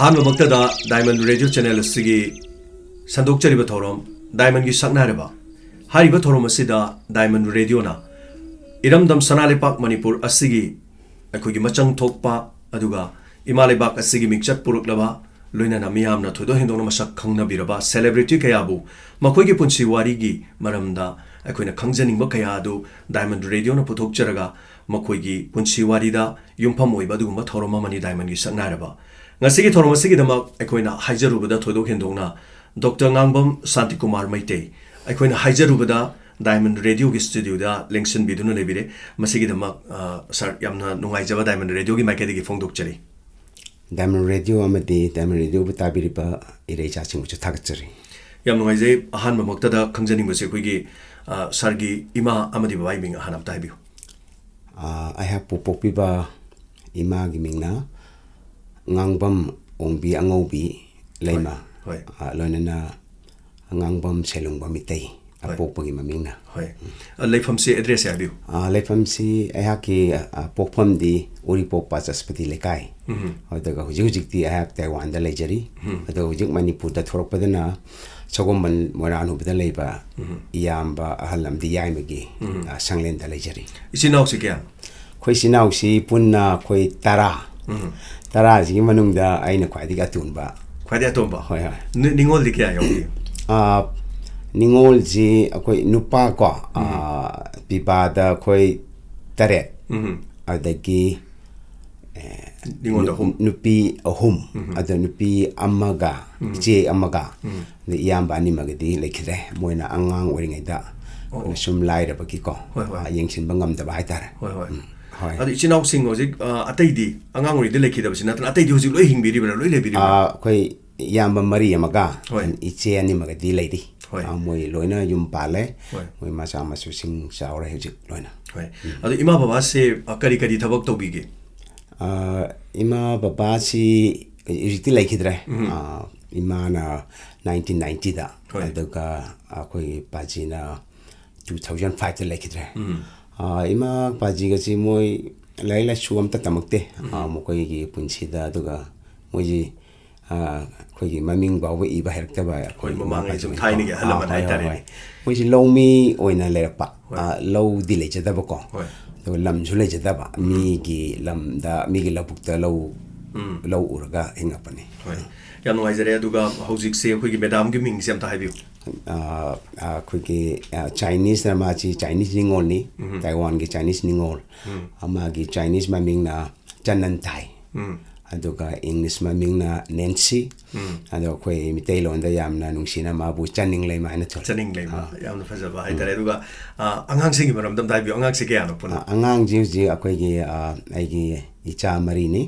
ꯑꯍꯥꯟꯕꯃꯛꯇꯗ diamond radio channel ꯑꯁꯤꯒꯤ ꯁꯟꯗꯣꯛꯆꯔꯤꯕ ꯊꯧꯔꯝ ꯗꯥꯏꯃꯟꯒꯤ ꯁꯛꯅꯥꯏꯔꯕ ꯍꯥꯏꯔꯤꯕ ꯊꯧꯔꯝ ꯑꯁꯤꯗ ꯗꯥꯏꯃꯟ ꯔꯦꯗꯤꯑꯣꯅ ꯏꯔꯝꯗꯝ ꯁꯅꯥꯂꯩꯄꯥꯛ ꯃꯅꯤꯄꯨꯔ ꯑꯁꯤꯒꯤ ꯑꯩꯈꯣꯏꯒꯤ ꯃꯆꯪ ꯊꯣꯛꯄ ꯑꯗꯨꯒ ꯏꯃꯥ ꯂꯩꯕꯥꯛ ꯑꯁꯤꯒꯤ ꯃꯤꯡꯆꯠ ꯄꯨꯔꯛꯂꯕ ꯂꯣꯏꯅꯅ ꯃꯤꯌꯥꯝꯅ ꯊꯣꯏꯗꯣꯛ ꯍꯦꯟꯗꯣꯛꯅ ꯃꯁꯛ ꯈꯪꯅꯕꯤꯔꯕ ꯁꯦꯂꯦꯕ꯭ꯔꯤꯇꯤ ꯀꯌꯥꯕꯨ ꯃꯈꯣꯏꯒꯤ ꯄꯨꯟꯁꯤ ꯋꯥꯔꯤꯒꯤ ꯃꯔꯝꯗ ꯑꯩꯈꯣꯏꯅ ꯈꯪꯖꯅꯤꯡꯕ ꯀꯌꯥ ꯑꯗꯨ ꯗꯥꯏꯃꯟ ꯔꯦꯗꯤꯑꯣꯅ ꯄꯨꯊꯣꯛꯆꯔꯒ ꯃꯈꯣꯏꯒꯤ ꯄꯨꯟꯁꯤ ꯋꯥꯔꯤꯗ ꯌꯨꯝꯐꯝ ꯑꯣꯏꯕ ꯑꯗꯨꯒꯨꯝꯕ ꯊꯧꯔꯝ ꯑꯃꯅꯤ ꯗꯥꯏꯃꯟꯒꯤ ꯁꯛꯅꯥꯏꯔꯕ ngasi thoroma sigi dama aikoina haijarubada thoidok hendongna Dr. Ngangbam Santikumar Maitei aikoina haijarubada Diamond Radio gi studio da lengsin biduna lebire masigi dama sir yamna nungaijaba Diamond Radio gi maikedi gi phongdok chari Diamond Radio amadi Diamond Radio butabiriba irei chaching chu thagchari yam nungaije ahan ma makta da khangjaning base koigi sir gi ima amadi bai ming ahan amta habiu I have popiba ima gi mingna Ngangbam ongbi angobi leima loinana Ngangbam selungba mitei apokpagi mamingna hoi leifam si address ya biu leifam si ayaki pokpam di uri pokpa chaspati lekai odaga hujik ti ayak Taiwan da lejari odaga hujik Manipur da thorokpadana chogomban moranu bida leiba iyamba ahalam di yaimagi sanglen da lejari isinau si kya khoi sinau si punna khoi tara tara ji manungda aina khwadi ga tunba hoi ningol di kya yogi ningol ji akoi nupa ko pibada khoi tare adagi ningol da hum nupi ahum ada nupi amaga je amaga ni yamba ni magadi lekhre moina angang oringai da sum laira baki ko yengsin bangam da bai tar hoi adi chinau sing hojik atai di angang ori de lekhi da bisina tan atai di hojik loi hingbi ri bra loi lebi ri khoi yamba mari amaga iche ani magadi leidi moi loina yum pale moi macha masu sing saura hojik loina hoi adi ima baba se kari kari thabak to bige ima baba si iriti lekhidre ima na 1990 da aduga akoi pajina 2005 da lekhidre ima paji ga si moi laila suam ta tamakte mokoi gi punchi da aduga moi ji khoi gi maming ba we iba herta ba khoi mamang ai jum thaini ge halaman hai tare moi ji lomi oina lerpa low di le jada ba ko to lam ju le jada ba mi gi lam da mi gi labuk ta low urga hinga pani yam no aizare aduga hojik se khoi gi madam gi ming sem ta haibiu khoi Chinese na ma chi Chinese ningol ni Taiwan gi Chinese ningol ama gi Chinese ma ming na Chanan Tai aduga English ma ming na Nancy ado khoi mitei lon da yamna nungsina ma bu chaning lei ma na thol chaning lei ma yamna fajaba hai tare aduga angang sing gi maram dam dai bi angang se kya no puna angang ji akhoi gi ai gi icha mari ni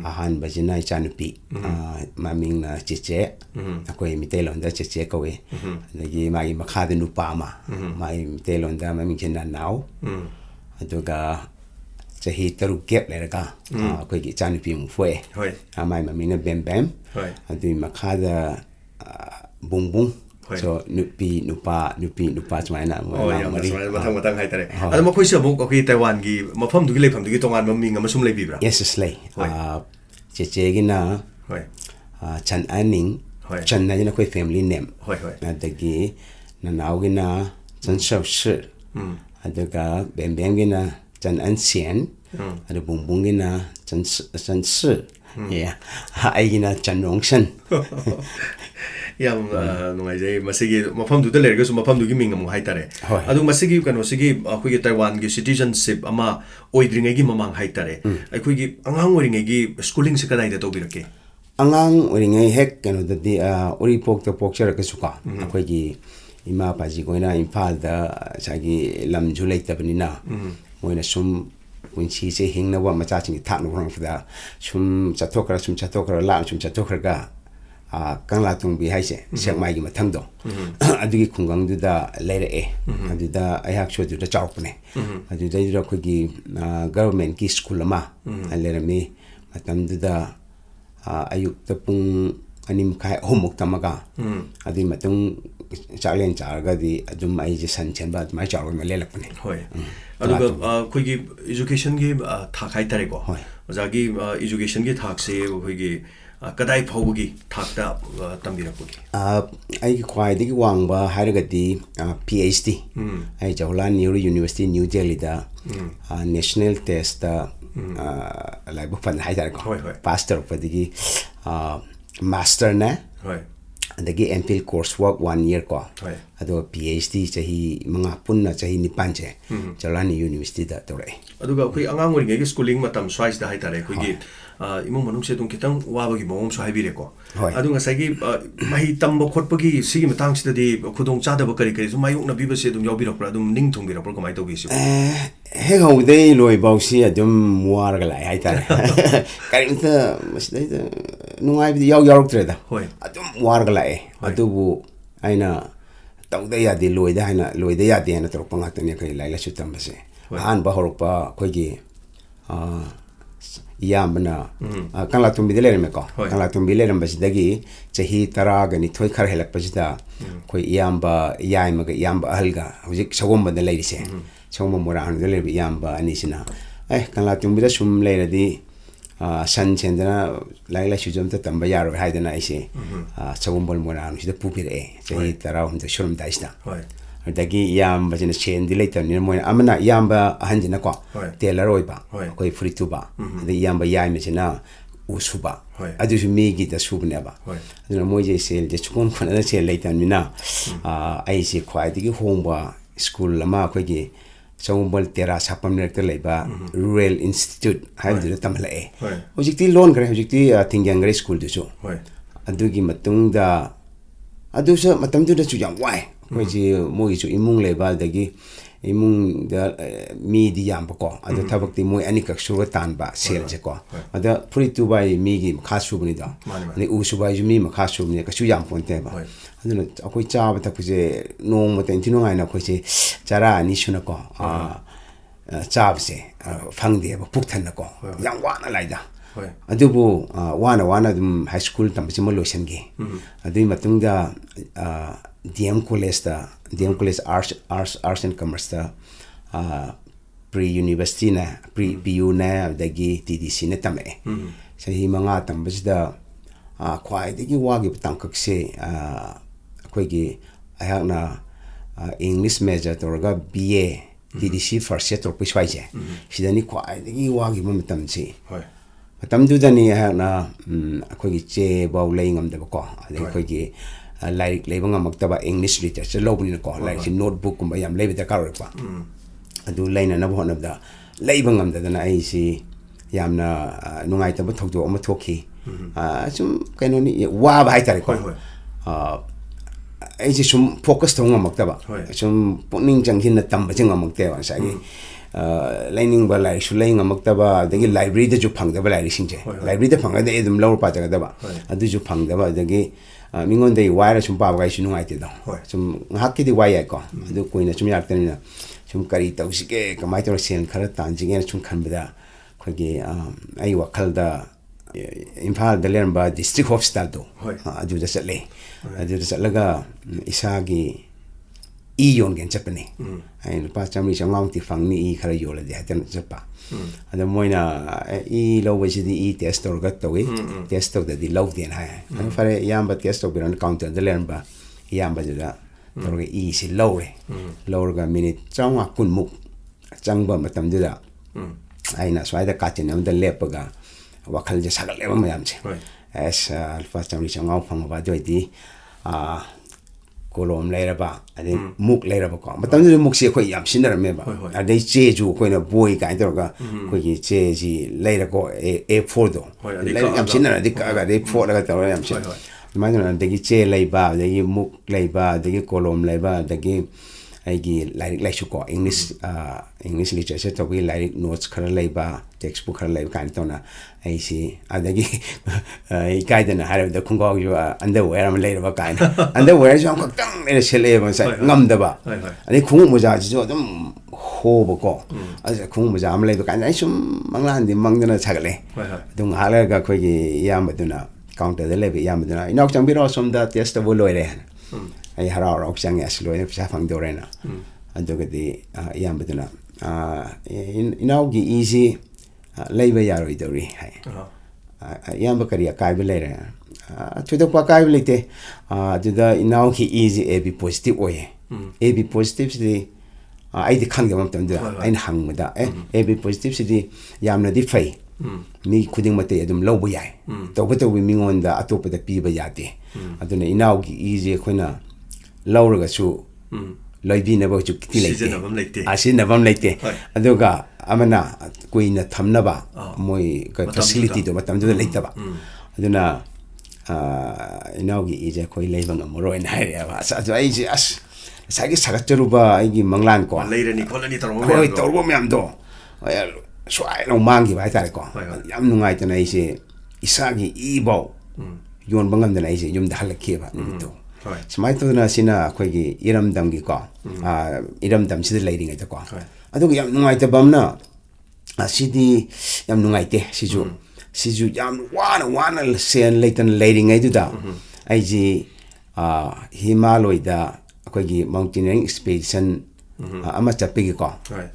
ahan bajina icha nupi maming na cheche akoi mitelon da cheche kowe nagi mai makha de nupa ma mai mitelon da maming chena naw aduga chahi taru gap le ka akoi gi icha nupi mu fwe mai maming na bem bem adu makha da bung bung so nupi nupa chmaina mari matang hai tare adu makoi se amuk akoi Taiwan gi mafam du gi leifam du gi tongan maming ama sum lei bibra yes slay cheche gi na chan aning chan na jina koi family name adagi na naw gi na chan shao shi aduga bem bem gi na chan an xian adu bung bung gi na chan shi yeah ai gi na chan rong shan yam nungaije masigi mafam du de lerga su mafam du gi ming amu hai tare adu masigi kano sigi akoi gi Taiwan gi citizenship ama oidringai gi mamang hai tare akoi gi angang oringai gi schooling se kadai da to birake angang oringai hek kano da di ori pok to pok chara ka suka akoi gi ima paji koina Imphal da sagi lam julai tabnina moina sum punchi se hingna wa macha ching thak no rang fda sum chathokra la sum chathokra ga kangla tung bi haise sek mai gi mathang do adugi khungang du da leire adu da ayak cho du da chawpne adu da ira khoi gi government ki school ama alera mi matam du da ayuk ta pung anim khai homework tamaga adu matung chalen charga di adum ai je san chen ba mai chaw ma lelakne hoi aduga khoi gi education gi thak hai tare ko ojagi education gi thak se khoi gi ꯀꯗꯥꯏ ꯐꯥꯎꯕꯒꯤ ꯊꯥꯛꯇ ꯇꯝꯕꯤꯔꯛꯄꯒꯦ? ꯑꯩꯒꯤ ꯈ꯭ꯋꯥꯏꯗꯒꯤ ꯋꯥꯡꯕ ꯍꯥꯏꯔꯒꯗꯤ PhD ꯑꯩ Jawaharlal Nehru university new ꯗꯦꯜꯂꯤꯗ national test ꯂꯥꯏꯕꯛ ꯐꯅ ꯍꯥꯏꯇꯥꯔꯦꯀꯣ pass ꯇꯧꯔꯛꯄꯗꯒꯤ ꯃꯥꯁꯇꯔꯅꯦ adagi MPhil coursework 1 year ko ado PhD chahi mga punna chahi 9 che Jalani University da tore aduga koi angang ori ngi schooling matam swice da haitare koi gi imong manung se dum kitang waba gi mom so haibire ko adu nga sai gi mahi tambo khotpa gi sigi matang sida di khudong chada ba kari kari so mayuk na biba se dum yaw birak pra dum ning thung birak pra kamai to gi si he ho de loi bau si adum muar ga lai haitare karinta masdai da nungai bi yaw yaw tre da adum muar ga lai adubu aina tawda ya di loi da haina loi da ya di na torok panga tane kai lai la su tam se han ba horok pa khoi gi yamna kangla tumbi dele me ko kangla tumbi le ramba sidagi chahi tara ga ni thoi khar helak pasida khoi yamba yaima ga yamba ahalga hujik sagom banda leiri se sagom mora han dele yamba ani sina kangla tumbi da sum leiradi san chendana lai la sujam ta tamba yaro haidana aise sagom bol mora han sida pupire chahi tara hum da shurum da isna dagi yamba jina chen di later ni mo amana yamba hanjina ko telar oiba koi free to ba the yamba yai jina usuba adu ju megi da subne ba adu mo je sel je chukon khona da sel later ni na ai si khwai digi hongba school lama koi gi chongbol tera sapam nek te leba rural institute hai du tamla e hojikti loan kare hojikti thingyang gre school du chu adu gi matung da adu sa matam du da chu yang wai koi ji mo gi chu imung leba dagi imung da mi di yam ko adu thabak ti moi ani kak su tan ba sel je ko ada puri tu bai mi gi kha su bni da ni u su bai ju mi ma kha su bni ka chu yam pon te ba adu na akoi cha ba ta ku je nong ma ten ti no ngai na ko je chara ni su na ko cha ba se phang de ba puk than na ko yang wa na lai da adubu wana dum high school tam chi mo lotion gi adu matung da DM College Arts and Commerce da pre-university na pre-PU na dagi TDC na tame sahi mga tambas da kwai dagi wagi tangkak se koi gi ayak na English major torga BA TDC first year tor piswai je sidani kwai dagi wagi matam si matam du dani ayak na koi gi che baw lai ngam da ko adai koi gi like lebang amak English literature lobni ko like notebook kumba yam lebe da karo pa adu laina na bhon da lebang am da na ai si yamna nungai ta ba thokdo ama thokhi sum kaino ni wa ba hai tare ko ai si sum focus thong amak ta ba sum puning janghin na tam ba jing amak te wa sa gi lining ba lai su laing amak ta ba dagi library da ju phang da ba lai sing je library da phang da edum lawr pa ta da ba adu ju phang da ba dagi mingon dei wire sum pa ga sinu ngai te da sum hakki di wire ko adu koina sum yak tani na sum kari tau sike kamai tor sen khara tan jing sum khan bida khogi ai wakhal da Imphal da lerba district hospital do adu da chatle adu da chatlaga isagi e yon gen chapane ai pa chamri changam ti fangni e khara yola de hatan chapa ada moina e lo wasi di e test or gat tawi test of the low den ha fare yamba test of biran counter de lerba yamba da torge e si lower ga minute changa kun muk changba matam da aina swaida katin am da lepaga wakhal je sagal leba mayam che as alfa chamri changam phang ba doi di kolom laira ba ade muk laira ba ko matam de muk se khoi yam sinar me ba ade che ju khoi na boy ka tor ga khoi gi che ji laira ko A4 do yam sinar de ka ga de 4 la ga tor yam sin mai na de gi che lai ba de gi muk lai ba de gi kolom lai ba de gi ai gi lai lai su ko English literature to gi lai notes khara lai ba textbook khara lai ka to na ai si adagi ai kai da na har da khung go yu underwear am lai ba ka na underwear jong ko tang ne sele ba sa ngam da ba ani khung mo ja ji jo dum ho ba ko a khung mo ja am lai ba ka na sum manglan di mang na cha le dung hala ga khoi gi yam ba du na counter de le bi yam du na inok chang bi ro som da test bo loi re ai hara ro chang ya slo ne psa phang do re na adu ga di yam ba du na inok gi easy labor yaro idori hai yamba kari akai bi lere thudo pa kai bi lete juda inau ki easy AB positive oye AB positive si ai di khang gamam tam da ai hang ma da AB positive si yamna di fai mi khuding mate adum lo bu yai to ba to wi mi ngon da atop da pi ba ya de aduna inau ki easy khoina lo ga su loibi na ba chu ki lete asin na bam lete aduga amana kuina thamna ba moi ka facility do matam do lete ba aduna inau gi ije khoi leiba ngamoro en hai ba sa ai ji as sagi sagatru ba ai gi manglan ko leirani kholani taro oi torbo myam do swai no mangi ba tare ko yam nungai tana ise isagi ibo yon bangam dana ise yum da halakhe ba ni to smai to na sina khoi gi iram dam gi ko iram dam sid leiring ai ta ko adu yam nungai ta bamna asidi yam nungai te siju yam wana sen leitan leiring ai da ai ji himalaya da khoi gi mountaineering expedition ama chapi gi ko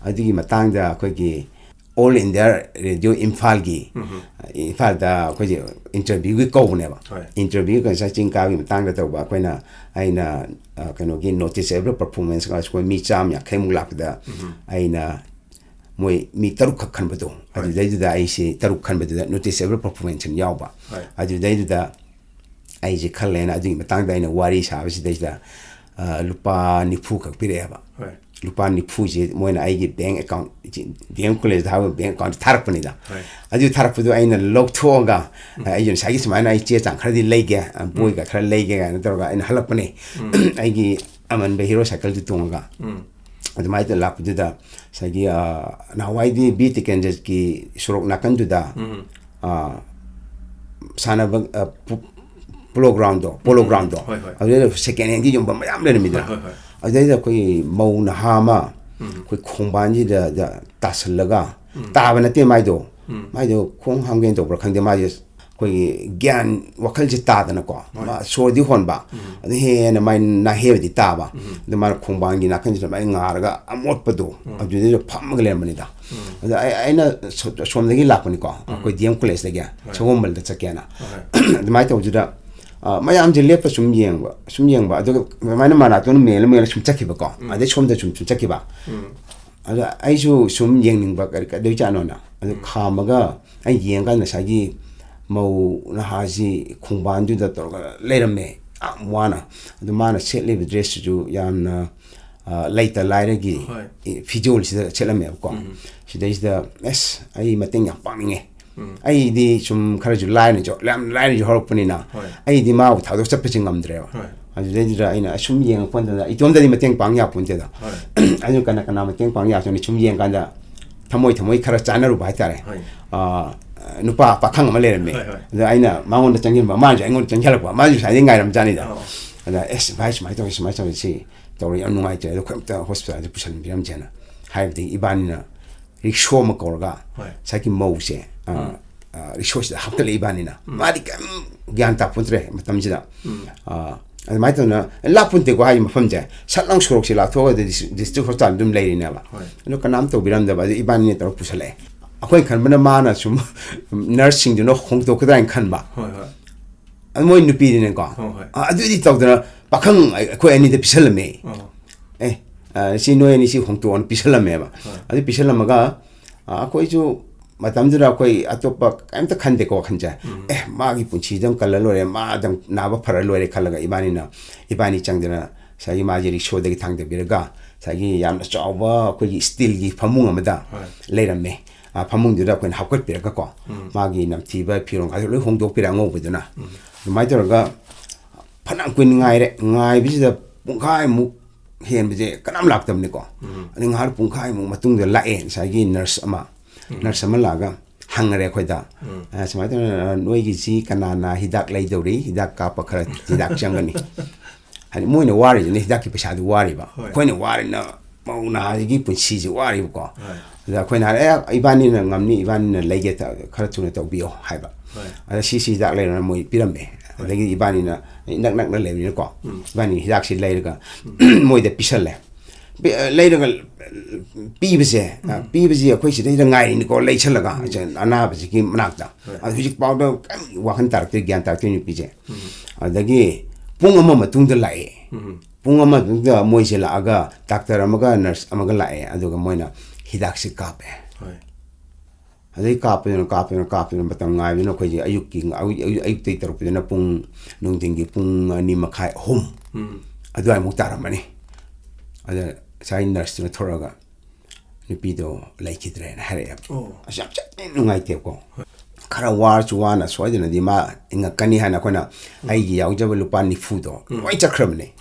adu gi matang da khoi gi all India radio Imphal gi Imphal da khoi ji interview gi ko ne ba interview ka sa ching ka gi matang da to ba khoi na aina kano gi noticeable performance ka ko mi cham ya khemu lak da aina moi mi taruk khan ba do adu dai da ai se taruk khan ba da noticeable performance yaw ba adu dai da ai ji khalena adu matang da ina wari sa ba si dai da lupa nifu ka pire ba lupa nifu je moina ai gi bank account DM college da bank account tharak pani da adu tharak pu do aina lok thoga ai jin sagi smaina ai che chang khadi leige boy ka khara leige ga na torga aina halak pani ai gi aman be hero cycle du tonga adu mai da lap du da sagi na wai di bi tikenjes ki surok nakan du da sana polo ground do adu second hand gi yom ba mayam le mi da adu da koi mau na ha ma koi khongban ji da tasalaga ta ba na te mai do khong ham gen do bra khang de mai koi gyan wakal ji ta da na ko ma so di hon ba adu he na mai na he di ta ba de ma khongban gi na kan ji mai ngar ga amot pa do adu de pham ga le mani da adu ai na som de gi la ko ni ko koi DM college de ga chongom bal da chakena adu mai to ju da mayam je lepa sum yeng ba adu mana mana to mel sum chakki ba ko ade chom da chum chakki ba adu ai ju sum yeng ning ba ka de cha no na adu khama ga ai yeng ga na sa gi mau na ha ji khungban du da to ga leiram me wana adu mana set le dress ju yam na later later gi video si da chela me ko si da is da es ai mateng ya paminge ai di 좀 khara ju line jo line ju hor puni na ai di ma thado chap peching ngamdre aju de dira ina sum yeng pon da itom da di mateng pang ya pun da aju kana kana mateng pang ya so ni sum yeng kan da thamoi khara chanaru ba tare nupa pakhang ma le me da aina mangon da changin ba ma ja ngon changjal ba ma ju sa ngai ram jani da da es bai mai to si to ri anu ngai che ko ta hospital de pusan biam jana hai de ibanina rickshaw ma korga saki mo se resource da haptale ibanina mari kam gyan ta puntre matam jida mai to na la punte ko hai mafam ja satlang surok si la tho de district hospital dum lai ne ba no kanam to biram da ba ibanina to pusale akhoi khan bana mana sum nursing do no khong to kadain khan ba moi nupi ne ko adu di to da pakhang ko ani de pisalme si no ni si khong to on pisalme ba adu pisalma ga akhoi ju matamdura koi atopa kaimta khande ko khanja magi punchi dam kala lore ma dam naba phara lore khalaga ibani changdana sagi majeri show de thang de biraga sagi yam chawba koi steel gi phamung amada leiramme phamung dura koi hakot biraga ko magi nam thiba phirong ga loi hongdok pirang obuduna mai dorga phanang kuin ngai bi da pungkai mu hen bije kanam laktam ni ko ani ngar pungkai mu matung de laen sagi nurse ama laga hangare khoida samai noi gi si kanana hidak lai dori hidak ka pakhara hidak changani hani moina wari ni hidak ki pesa du wari ba khoina wari na mauna gi punsi ji wari ko da khoina ibani na ngamni ibani na lege ta khara tuna to bio haiba ala si hidak lai na moi pirambe legi ibani na nak na le ni ko ibani hidak si lai ga moi de pisale ꯂꯩꯔꯒ ꯄꯤꯕꯁꯦ ꯑꯩꯈꯣꯏ ꯁꯤꯗꯩꯗ ꯉꯥꯏꯔꯤꯅꯤꯀꯣ ꯂꯩꯁꯜꯂꯒ ꯑꯅꯥꯕꯁꯤꯒꯤ ꯃꯅꯥꯛꯇ ꯑꯗꯨ ꯍꯧꯖꯤꯛ ꯐꯥꯎꯗ ꯋꯥꯈꯜ ꯇꯥꯔꯛꯇ꯭ꯔꯤ ꯒ꯭ꯌꯥꯟ ꯇꯥꯔꯛꯇ꯭ꯔꯤ ꯅꯨꯄꯤꯁꯦ ꯑꯗꯒꯤ ꯄꯨꯡ ꯑꯃ ꯃꯇꯨꯡꯗ ꯂꯥꯛꯑꯦ ꯄꯨꯡ ꯑꯃ ꯃꯇꯨꯡꯗ ꯃꯣꯏꯁꯦ ꯂꯥꯛꯑꯒ ꯗꯥꯛꯇꯔ ꯑꯃꯒ ꯅꯔꯁ ꯑꯃꯒ ꯂꯥꯛꯑꯦ ꯑꯗꯨꯒ ꯃꯣꯏꯅ ꯍꯤꯗꯥꯛꯁꯤ ꯀꯥꯞꯄꯦ ꯑꯗꯩ ꯀꯥꯞꯄꯗꯨꯅ ꯃꯇꯝ ꯉꯥꯏꯕꯗꯨꯅ ꯑꯩꯈꯣꯏꯁꯦ ꯑꯌꯨꯛꯇꯩ ꯇꯧꯔꯛꯄꯗꯨꯅ ꯄꯨꯡ ꯅꯨꯡꯊꯤꯟꯒꯤ ꯄꯨꯡ 2:30 ꯑꯗꯨꯋꯥꯏꯃꯨꯛ ꯇꯥꯔꯝꯃꯅꯤ ꯑꯗ ꯉꯁꯥꯏ ꯅꯔꯁꯇꯨꯅ ꯊꯣꯔꯛꯑꯒ ꯅꯨꯄꯤꯗꯣ ꯂꯩꯈꯤꯗ꯭ꯔꯦꯅ ꯍꯥꯏꯔꯛꯑꯦꯕ ꯑꯁ ꯌꯥꯝ ꯅꯨꯡꯉꯥꯏꯇꯦꯕꯀꯣ khara war chuana soidina di ma inga kani hana kona aigi yaujaba lupa nifudo oi chakramne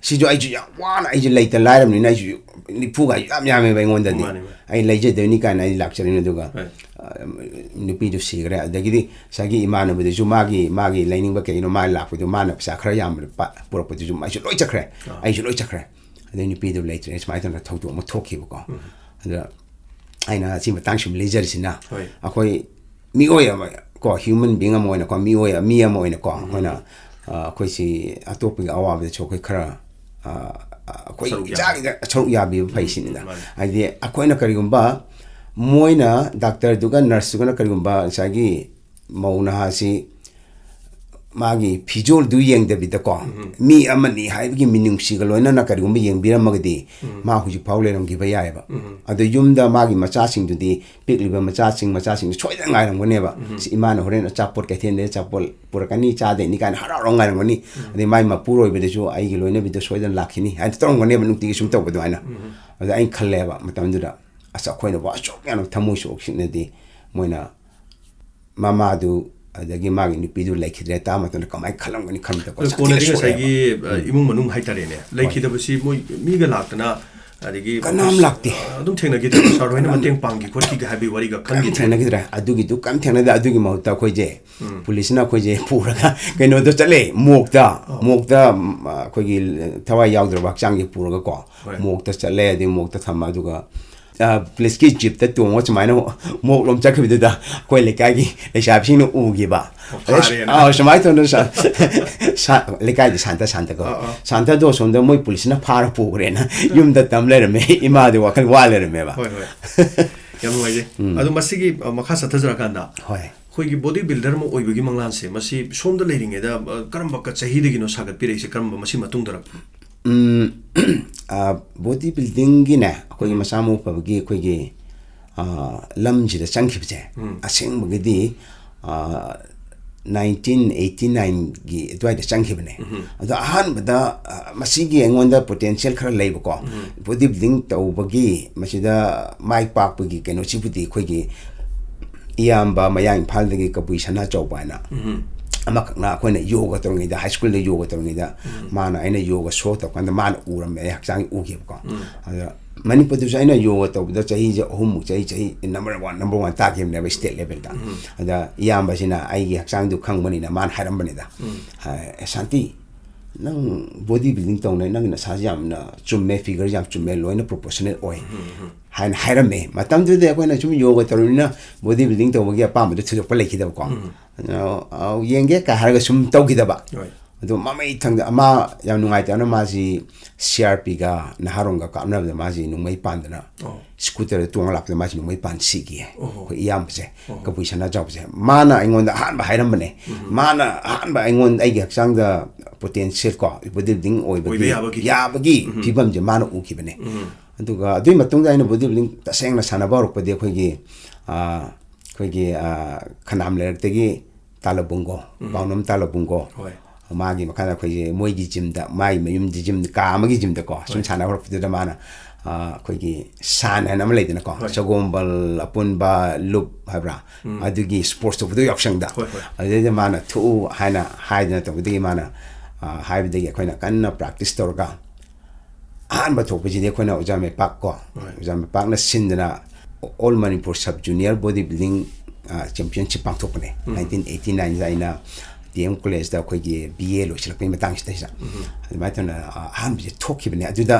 si jo ai ju ya wana ai ju laita lairam ni na ju nifu ga yam yam be ngonda di ai leje de ni kana ai lecture ni duga nupi ju sigre adagi sagi imana bu ju magi laining ba ke no ma la pu ju mana psa khara yam pa pura pu ju ma ju loi chakre ai ju loi chakre adai nupi ju later is my tan thau tu mo thoki bu ko ada aina si matang shim leisure sina akoi mi oya ko human being amoina ko mi oya mi amoina ko hoina koi si atopi awa be chokoi khara koi jagi chau ya bi phaisin da ai akoina karigumba moina doctor duga nurse duga karigumba sagi mauna ha si magi pijol du yeng de bi da ko mi amani hai bi minung si galoina na karigumba yeng bi ramagdi ma huji paule ram gi ba ya ba adu yumda magi macha sing du di pikliba macha sing choi da ngai ram gone ba si imana horen achapot ka then de chapol purakani cha de ni kan hara rong ngai ram goni ade mai ma puroi be de jo ai gi loina bi de soi da lakhini ai tong gone ba nukti sum to ba do aina ade ai khalle ba matam du da asa khoina ba chok ya no thamu shok sin de moina mama du adagi magi ni pidu laikhidre ta ma to kamai khalam gani kham ta ko ko na dinga sagi imung manung haitare ne laikhida basi moi mi ga laktana adagi kanam lakti adum thengna gi ta sar hoina mateng pangi khotki ga habi wari ga khangi thengna gi dra adugi du kam thengna da adugi mahta khoi je police na khoi je pura ga keno do chale mokta khoi gi thawai yaudra bak changi pura ga ko mokta chale adi mokta thama duga police ki jeep ta tuang watch maina mok lom chak bi da koi le ka gi le shap shin u gi ba shamai to no sa le ka di santa ko santa do son da moi police na phar pu gre na yum da tam le me ima de wakal wa le me ba yam wai je adu masigi makha sathajra kanda hoi khoi gi body builder mo oi gi manglan se masi som da leiring e da karamba ka chahi de gi no sagat pire se karamba masi matung dara body building gi na koi masamu pa gi koi gi lam ji da changkhib je aseng bagi di 1989 gi twai da changkhib ne ado ahan bada masigi engonda potential khara leiba ko body building tau bagi masida mai pak bagi keno chibudi koi gi iyamba mayang phal de gi kapui sana chawpa na amak na koina yoga tawni da high school de yoga tawni da mana aina yoga show ta kan mana uram me hakchang ugi ko ada manipur du aina yoga taw da chahi je hum chahi number 1 ta game ne state level da ada yamba sina ai gi hakchang du khang bani na man haram bani da shanti nang body building taw nang na sa jam na chumme figure jam chumme loina proportional oi hain hairame matam du de koina chum yoga tawni na body building taw gi pa ma du thu pa lekhi da ko yenge ka harga sum tawgida ba ado mamai thang ama yam nungai ta na ma ji CRP ga naharong ga kamna da ma ji nungmai pandana scooter tuang lak da ma ji nungmai pan si gi ko iyam se ka puisana job se mana ingon da han ba hairam bane mana han ba ingon ai gi haksang da potential ko building oi ba ya bagi pibam je mana u ki bane aduga adui matung da ina building ta seng na sana ba rok pa de khoi gi khanam le te gi talabungo baunam talabungo magi makana khoi moi gi gym da mai mayum di gym ka magi gym da ko sum chana hor da mana khoi gi san na ma leidina ko chagombal apun ba loop habra adugi sports to do option da ade mana thu haina haina to di mana haibe de khoi na kanna practice tor ga han ba thok ji de khoi na ujame pak ko ujame pak na sindana all Manipur sub junior bodybuilding championship pang thokne 1989 zaina DM college da khoi gi BA lo chilak pe matang sta sa ma tana han bi thokki bne aduda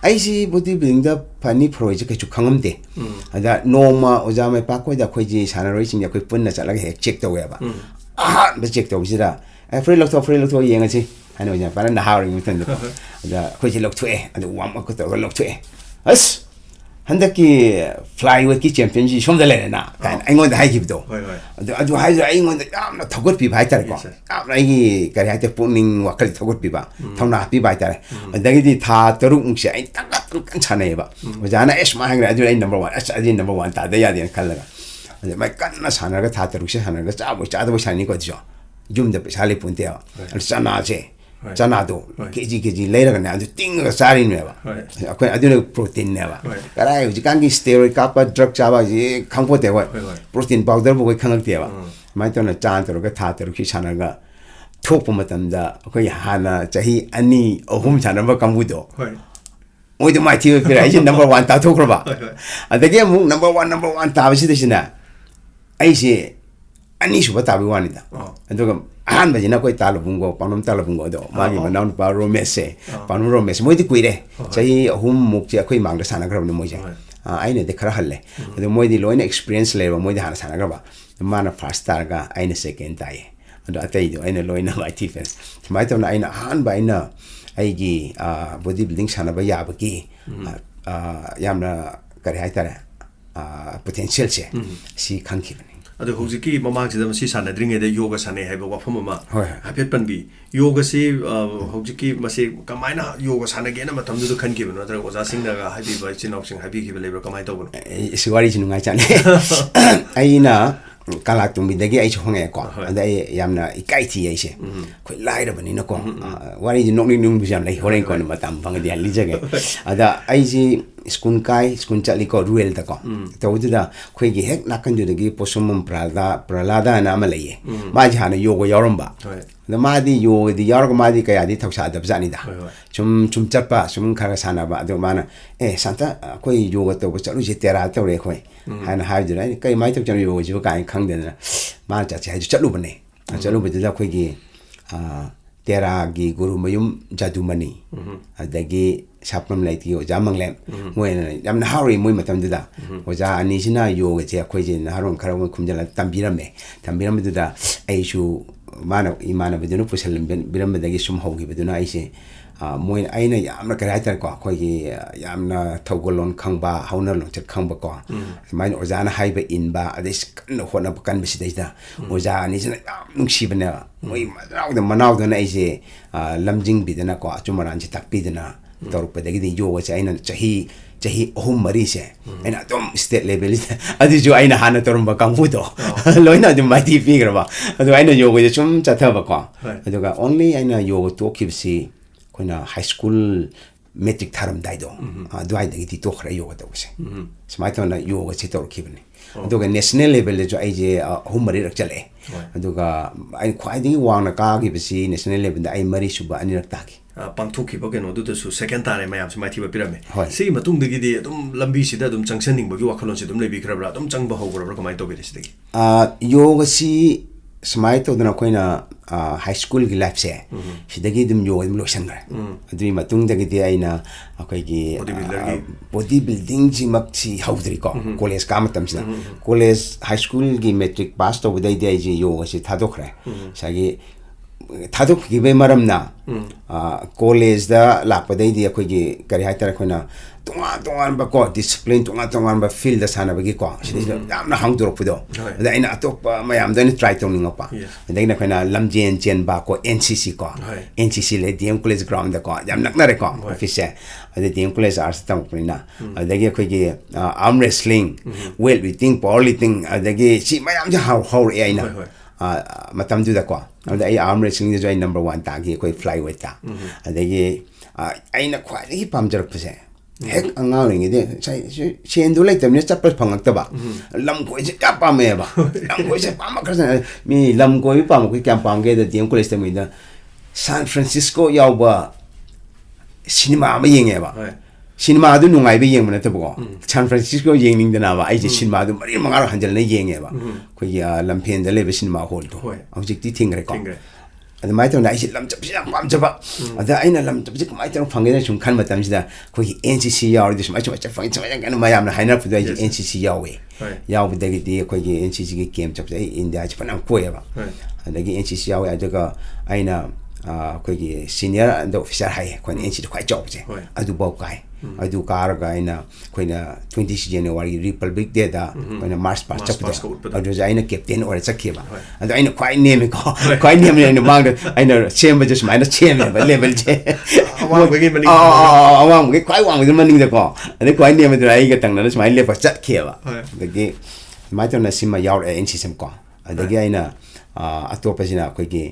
ai si bodybuilding da pani project ka chu khangam de ada noma ojame pa ko da khoi ji sana roi sing ya khoi punna chala he check to ba han be check to bisira free lo to yenga chi 하는 그냥 바로 나하오링 못한다. 자, 거기 럭투에, 아주 왕막부터 럭투에. 어스 한덕기 플라이웨이트 챔피언십 숑달래나. 간 아이건데 하이기도. 아주 하이저 아이건데 아무나 더걸 비바 했다고. 아무나 이 그래 할때 본인 와클 더걸 비바. 통나 비바 했다. 내가디 다 더룩뭉시 아이 딱딱 괜찮아요 봐. 뭐잖아 에스마 하는 아주 아이 넘버 1. 아주 넘버 1 다 돼야 되는 칼라가. 근데 막 깐나 사나가 다 더룩시 하는 거 짜도 사는 거죠. 좀더 살이 본대요. 짜나제. 짜나도 keji leira a주 띵가 사리네 봐. 아그 아주 프로틴 네 봐. 그래 이제 강기 스테로이드 카파 드럭 잡아 이 강포 되고 프로틴 파우더 보고 강을 봐. 마이토는 짠도로 다 더룩시 사나가 톡 보면다 거의 하나 자히 아니 어홈 자나바 강부도. 오이도 마이티 그래 이제 넘버 1 다 톡으로 봐. 아 되게 뭐 넘버 1 다 하시듯이나 아이시 아니 슈바 타비완이다. 그러니까 아한바지나 거의 달러분고 방놈 달러분고도 마기 만나온 바로 메세 방놈 로메스 뭐디 꾸이래. 저희 홈 목지 거의 망다 사나 그러는 뭐지. 아이네 데카라 할래. 근데 뭐디 로인 익스피리언스 레버 뭐디 하나 사나 그러봐. 마나 퍼스트 타가 아이네 세컨드 타이. 근데 아테이도 아이네 로인 마이티 펜스. 마이토나 아이나 한바이나 아이기 보디 빌딩 사나바 야바기 야암나 그래 하이타라 포텐셜체 시 칸키브니. अदो हुजिकी ममांगसिदा मसी सानद्रिङेदे योगा साने हाइबा वाफम अमा हाफेट पनबी योगा सि हुजिकी मसी कमाइना योगा सानगेना मतमदु खनकिबनो नत्र ओजासिंगनागा हाइबीबा चिनाउसिंग हाइबीखिबा Lebra कमाइ तौबनो इस वारी जिनुङाइ चाने आइना कालाक्तुंबिदगी आइ छोंगे को अदा यामना इकाइथि आइसे खोइ लाइरबनिना को वारी जि नोकनि नुम बिजाम लै होरें को मतम फंगदि लिजगे अदा आइजि स्कूल चली को रुएल तक तौदुदा खोइगी हेक नाकंजुदगी पोसुमम प्रलादा नाम लइए माजी हाना योगा यारंबा द मादी योगदि यारग मादी कयादि थौसादब जानिदा चुम चप्पा चुम खरा सानाबा अदो माना ए सांता कोई योगा तो चलु जे तेरा तौरे खोइ हाना हाइदुना कई माइ तक चलु योगा जिबो काइ खंगदेना मा चाचे हाइदु चलु बने चलु बदुदा खोइगी तेरागी गुरु मयुम जादुमनी अदगी सापम लाइती ओजा मंगले मोयना यामना हावरी मोय मतमदुदा ओजा अनिसिना योगा जे अखोइजे नहारोन खरम खुमजला तंबिरमदुदा आइसु माना इमाना बदुनु पुसलम बिरमदगी सुम होगी बदुना आइसे मोय आइना यामना कराइतर को अखोइगे यामना थौगोलोन खंबा हाउनलोन चत खंबा को माइन ओजाना हाइबा इनबा अदिस कन होना बकन बिसिदैदा ओजा अनिसिना नुंसिबना मोय मनाउदना आइसे लमजिंग बिदना को चुमरान से तकपीदना तौरपदगी योगा से आइना चाही अहुम मरी से आइना तुम स्टेट लेवल अदिजु आइना हाना तोरम कांगुदो लोइना दु माइटी पिग्रबा अदु आइना योगा जे सुम चथबा को अदुगा ओनली आइना योगा तोकिबसी कोइना हाई स्कूल मेट्रिक थारम दाइदो दुआइदगी तोखरा योगा तोसे समाइतोना योगा से तोरखिबने अदुगा नेशनल लेवल जो आइजे अहुम मरी रक चले अदुगा आइ ख्वाइदगी वांगना कागिबसी नेशनल लेवल दा आइ मरी सुबा अनिरक तागी पांथोखिबा केनोदुदसु सेकेंड तारे मयामसे माइथिबा पिरमे सिगी मतुंगदगी अदुम लंबी सिदा अदुम चंगसनिंगबगी वाखलोन से अदुम लेबिखरब्रा अदुम चंगबा होग्रब्रा कमाइ तोबेरे सिदगी योगा सी समाइ तोदना कोइना हाई स्कूल की लाइफ से सिदगी दुम योगा दुम लोसनग्रे अदुई मतुंगदगी आइना अखोइगी बॉडी बिल्डिंग जी मक्सी हौद्री को कॉलेज का मतमसिना कॉलेज हाई स्कूल की मैट्रिक पास तोबदई दे जी योगा से थादोखरे सागी थादोखिबे मरमना कॉलेज दा लापदई अखोइगी करि हाइतर अखोइना तोंगान बको डिसिप्लिन तोंगान बा फील्ड दा सानाबगी को सिदिना यामना हांगदोरपुदो दा आइना अतोप मयाम दा ट्राई तोनिंगपा दैना खैना लमजेन चेन बा को एनसीसी को एनसीसी ले डीएम कॉलेज ग्राउंड दा को याम नकनारे को ऑफिस से अदे डीएम कॉलेज आर्ट्स तमपनिना अदगी अखोइगी arm wrestling weight lifting power lifting अदगी सी मयाम जा हाउ आइना मतमदुदा को अदे आई आर्म रेसलिंग जो आई नंबर 1 तागी कोई फ्लाईवेट ता अदगी आइना ख्वाइदगी पामजरपसे हेक अंगावरिंगे सेंदु लेतमने चप्पल फंगक्तबा लमकोइ से क्या पामेबा लमकोइ से पामा खरसन मी लमकोइ पामकोइ क्या पामगे द डीएम कॉलेज तमिदा सान फ्रांसिस्को यावबा सिनेमा अमा येंगेबा सिनेमा अदु नुंगाइबे येंगमना तबको सान फ्रांसिस्को येंगनिंगदनाबा आइजे सिनेमा अदु मरि मंगार हंजलने येंगेबा कोइ लमफेन द लेबे सिनेमा हॉल तो हौजिकति थिंगरे को अदुमाइ तौना आइसे लमचपसे याम पामजबा अदा आइना लमचपसे कमाइ तौना फंगेना सुम खन मतमसिदा कोइ एनसीसी यावरदि सुमाइ सुमाइ फंग सुमाइ गन मयामना हाइना फुदा एनसीसी यावे यावबदगिदि कोइ एनसीसी के कैम्प चपसे इंडिया च फना कोयबा अदगी एनसीसी यावे अदगा आइना ꯑꯩꯈꯣꯏꯒꯤ ꯁꯤꯅꯤꯌꯔ ꯑꯣꯐꯤꯁꯥꯔ ꯍꯥꯏꯌꯦ ꯑꯩꯈꯣꯏꯅ ꯑꯦꯟ ꯁꯤꯗ ꯈ꯭ꯋꯥꯏ ꯆꯥꯎꯕꯁꯦ ꯑꯗꯨꯐꯥꯎ ꯀꯥꯏ ꯑꯗꯨ ꯀꯥꯔꯒ ꯑꯩꯈꯣꯏꯅ 20 ꯖꯅꯋꯥꯔꯤ ꯔꯤꯄꯕ꯭ꯂꯤꯛ ꯗꯦꯗ ꯑꯩꯈꯣꯏꯅ ꯃꯥꯔꯆ ꯄꯥꯁ ꯆꯠꯄꯗꯣ ꯑꯗꯨꯁꯨ ꯑꯩꯅ ꯀꯦꯞꯇꯦꯟ ꯑꯣꯏꯔ ꯆꯠꯈꯤꯕ ꯑꯗꯣ ꯑꯩꯅ ꯈ꯭ꯋꯥꯏ ꯅꯦꯝꯃꯦꯀꯣ ꯈ꯭ꯋꯥꯏ ꯅꯦꯝꯃꯦ ꯑꯩꯅ ꯃꯥꯡꯗ ꯑꯩꯅ ꯁꯦꯝꯕꯁꯦ ꯁꯨꯃꯥꯏꯅ ꯁꯦꯝꯃꯦꯕ ꯂꯦꯚꯦꯜꯁꯦ ꯑꯋꯥꯡꯕꯒꯤ ꯈ꯭ꯋꯥꯏ ꯋꯥꯡꯕꯗꯨ ꯃꯅꯤꯡꯗꯀꯣ ꯑꯗꯩ ꯈ꯭ꯋꯥꯏ ꯅꯦꯝꯕꯗꯨꯅ ꯑꯩꯒ ꯇꯪꯅꯅ ꯁꯨꯃꯥꯏꯅ ꯂꯦꯞꯄ ꯆꯠꯈꯤꯑꯕ ꯑꯗꯒꯤ ꯑꯗꯨꯃꯥꯏꯅ ꯇꯧꯅ ꯁꯤꯃ ꯌꯥꯎꯔꯛꯑꯦ ꯑꯦꯟ ꯁꯤ ꯁꯤ ꯀꯣ ꯑꯗꯒꯤ ꯑꯩꯅ ꯑꯇꯣꯞꯄꯁꯤꯅ ꯑꯩꯈꯣꯏꯒꯤ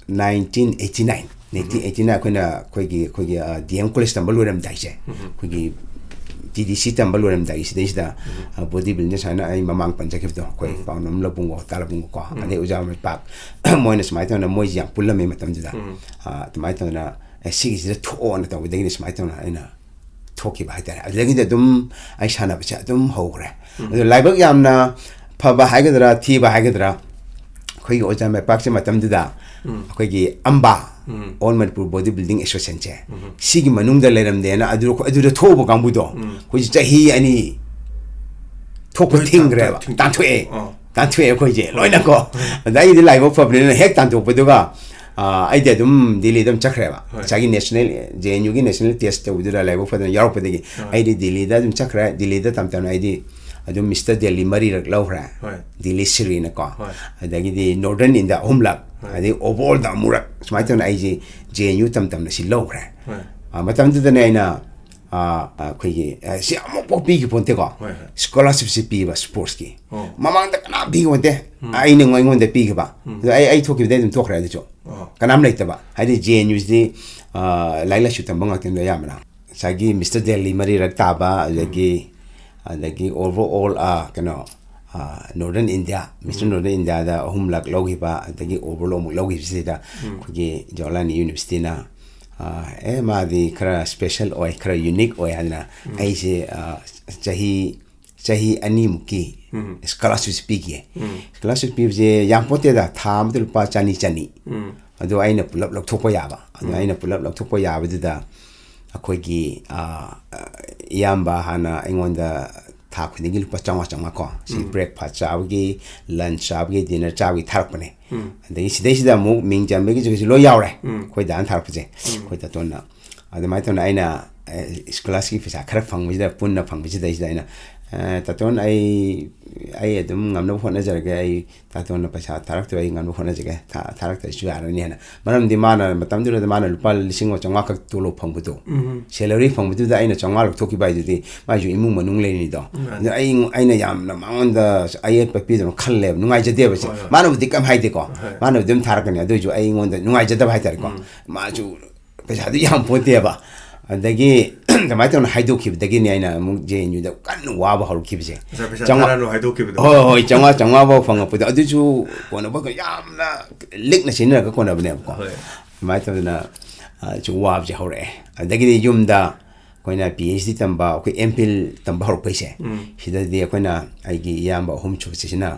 1989 ꯑꯩꯈꯣꯏꯒꯤ ꯗꯤ ꯑꯦꯝ ꯀꯣꯂꯦꯖ ꯇꯝꯕ ꯂꯣꯏꯔꯝꯗꯥꯏꯁꯦ ꯑꯩꯈꯣꯏꯒꯤ TDC ꯇꯝꯕ ꯂꯣꯏꯔꯝꯗꯥꯏ ꯁꯤꯗꯩꯁꯤꯗ ꯕꯣꯗꯤ ꯕꯤꯜꯗꯤꯡ ꯁꯨꯃꯥꯏꯅ ꯑꯩ ꯃꯃꯥꯡ ꯄꯟꯖꯈꯤꯕꯗꯣ ꯑꯩꯈꯣꯏ ꯄꯥꯎꯅꯝ ꯂꯕꯨꯡꯒꯣ ꯇꯥꯂꯕꯨꯡꯒꯣ ꯀꯣ ꯑꯗꯩ ꯑꯣꯖꯥ ꯃꯩꯄꯥꯛ ꯃꯣꯏꯅ ꯁꯨꯃꯥꯏꯅ ꯇꯧꯅ ꯃꯣꯏꯁꯤ ꯌꯥꯝ ꯄꯨꯜꯂꯝꯃꯤ ꯃꯇꯝꯗꯨꯗ ꯑꯗꯨꯃꯥꯏꯅ ꯇꯧꯅ ꯁꯤꯒꯤꯁꯤꯗ ꯊꯣꯛꯑꯣꯅ ꯇꯧꯕꯗꯒꯤꯗꯤ ꯁꯨꯃꯥꯏꯅ ꯇꯧꯅ ꯑꯩꯅ ꯊꯣꯛꯈꯤꯕ ꯍꯥꯏꯇꯥꯔꯦ ꯑꯗꯨꯗꯒꯤꯗꯤ ꯑꯗꯨꯝ ꯑꯩ ꯁꯥꯟꯅꯕꯁꯦ ꯑꯗꯨꯝ ꯍꯧꯈ꯭ರೆ ꯑꯗꯨ ꯂꯥꯏꯕꯛ ꯌꯥꯝꯅ ꯐꯕ ꯍꯥꯏꯒꯗ꯭ꯔꯥ ꯊꯤꯕ ꯍꯥꯏꯒꯗ꯭ꯔꯥ ꯑꯩꯈꯣꯏꯒꯤ ꯑꯣꯖꯥ ꯃꯩꯄꯥꯛꯁꯦ ꯃꯇꯝꯗꯨꯗ ꯑꯩꯈꯣꯏꯒꯤ ꯑꯝꯕꯥ ꯑꯣꯜ ꯃꯅꯤꯄꯨꯔ ꯕꯣꯗꯤ ꯕꯤꯜꯗꯤꯡ ꯑꯦꯁꯣꯁꯤꯌꯦꯁꯟꯁꯦ ꯁꯤꯒꯤ ꯃꯅꯨꯡꯗ ꯂꯩꯔꯝꯗꯦꯅ ꯑꯗꯨꯗ ꯊꯣꯛꯎꯕ ꯀꯥꯡꯕꯨꯗꯣ ꯑꯩꯈꯣꯏꯁꯦ ꯆꯍꯤ 2 ꯊꯣꯛꯄ ꯊꯤꯡꯈ꯭ꯔꯦꯕ ꯇꯥꯟꯊꯣꯛꯑꯦ ꯑꯩꯈꯣꯏꯁꯦ ꯂꯣꯏꯅꯀꯣ ꯑꯗ ꯑꯩꯗꯤ ꯂꯥꯏꯕꯛ ꯐꯕꯅꯤꯅ ꯍꯦꯛ ꯇꯥꯟꯊꯣꯛꯄꯗꯨꯒ ꯑꯩꯗꯤ ꯑꯗꯨꯝ ꯗꯤꯜꯂꯤꯗ ꯑꯗꯨꯝ ꯆꯠꯈ꯭ꯔꯦꯕ ꯉꯁꯥꯏꯒꯤ ꯅꯦꯁꯅꯦꯜ JNUꯒꯤ ꯅꯦꯁꯅꯦल ꯇꯦꯁ ꯇꯧꯕꯗꯨꯗ ꯂꯥꯏꯕꯛ ꯐꯗꯅ ꯌꯥꯎꯔꯛꯄꯗꯒꯤ ꯑꯩꯗꯤ ꯗꯤꯜꯂꯤꯗ ꯑꯗꯨꯝ ꯆꯠꯈ꯭ꯔꯦ ꯗꯤꯜꯂꯤꯗ ꯇꯝꯅ ꯑꯩꯗꯤ ꯑꯗꯨꯝ ꯃꯤꯁꯇꯔ ꯗꯦꯜꯂꯤ 3रक ꯂꯧꯈ꯭ꯔꯦ ꯗꯤꯜꯂꯤ ꯁꯤꯔꯤꯅꯀꯣ ꯑꯗꯒꯤꯗꯤ ꯅꯣꯔꯗꯔꯟ ꯏꯟꯗꯤꯌꯥ 3ꯂꯛ ꯑꯗꯩ ओवरऑलꯗ अमुरक सुमाय तौना आइजे JNU तम से लौख्रे मतमदुदने आइना अखोइगे सि अमुक पो पीगी पोन्तेको स्कॉलरशिप से पीबा स्पोर्ट्स की ममांग कना पीगी पोन्ते आइने ngoingonde पीगबा आई थोकिबदे दम थोखरे दचो कनाम लेतबा हाइदि JNU दि लाइला सुतम बंगातेन यामना सागी मिस्टर दिल्ली 3रक ताबा अदगी ओवरऑल कनो Northern India, Mr. Northern India da 3 lawgiba adagi overall mu lawgibsida kugi Jawaharlal University na ma di khara special oi khara unique oi adna aise chahi ani muki scholarship speak ye scholarship speak je yam pote da tham dul pa chani adu aina pulap lokthokpa yaba adu aina pulap lokthokpa yaba da akoigi yamba hana aingonda था खुदिंगी लुपा चंगा को सी breakfast चाबगी lunch चाबगी dinner चाबगी थारपने अदगी सिदैसिदा मु Ming जामबगी जगि लो यावरे खोइ दान थारपजे खोइ त तोना अदमाइ तोना आइना scholarship फिसा खरा फंगबिदा पुन्ना फंगबिदा इदा आइना ततोन आई अदुम ngamna phone jarge ai tatona paisa tarak to ai ngamna phone jage tarak ta su ara ne na maram di mana matam du da mana lupa lising changa ka tulo phangbudo salary phangbudo da aina changa lok thoki bai di ma ju imung manung le ni do aina yam na mangon da ai papi do khalle nungai jade ba mana bu dikam hai de ko mana dum tarak ne do ju ai ngon da nungai jade ba hai tar ko ma ju paisa du yam pote ba adagi tamai tona haido khibdagi ni aina mu JNU da kan wa ba hol khibje changa no haido khibdo ho changa ba phanga pu adu chu kona ba yamna lik na sinna ka kona bne ko mai tona chu wa je hore adagi ni yumda koina PhD tamba ko MPhil tamba hor paise sida di koina aigi yamba hum chu sina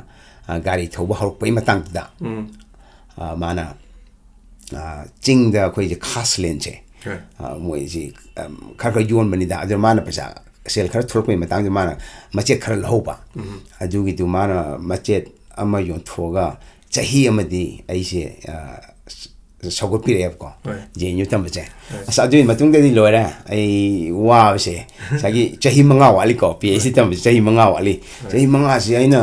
gari thoba hor pai matang da mana chingda koi je khas lenche मोइजी खर योन बनिदा other माना पैसा cell खर थोरपै मतंग माना मचे खर लहोबा अजुगी दु माना मचे अमा योन थोगा चाही अमदी आइसे सगुर पिरेब को JNU तमचे असा अदुई मतुंग दि लोरा आई वाबसे सागी चाही मंगा वाली को PhD तम चाही मंगा वाली चाही मंगा से आइना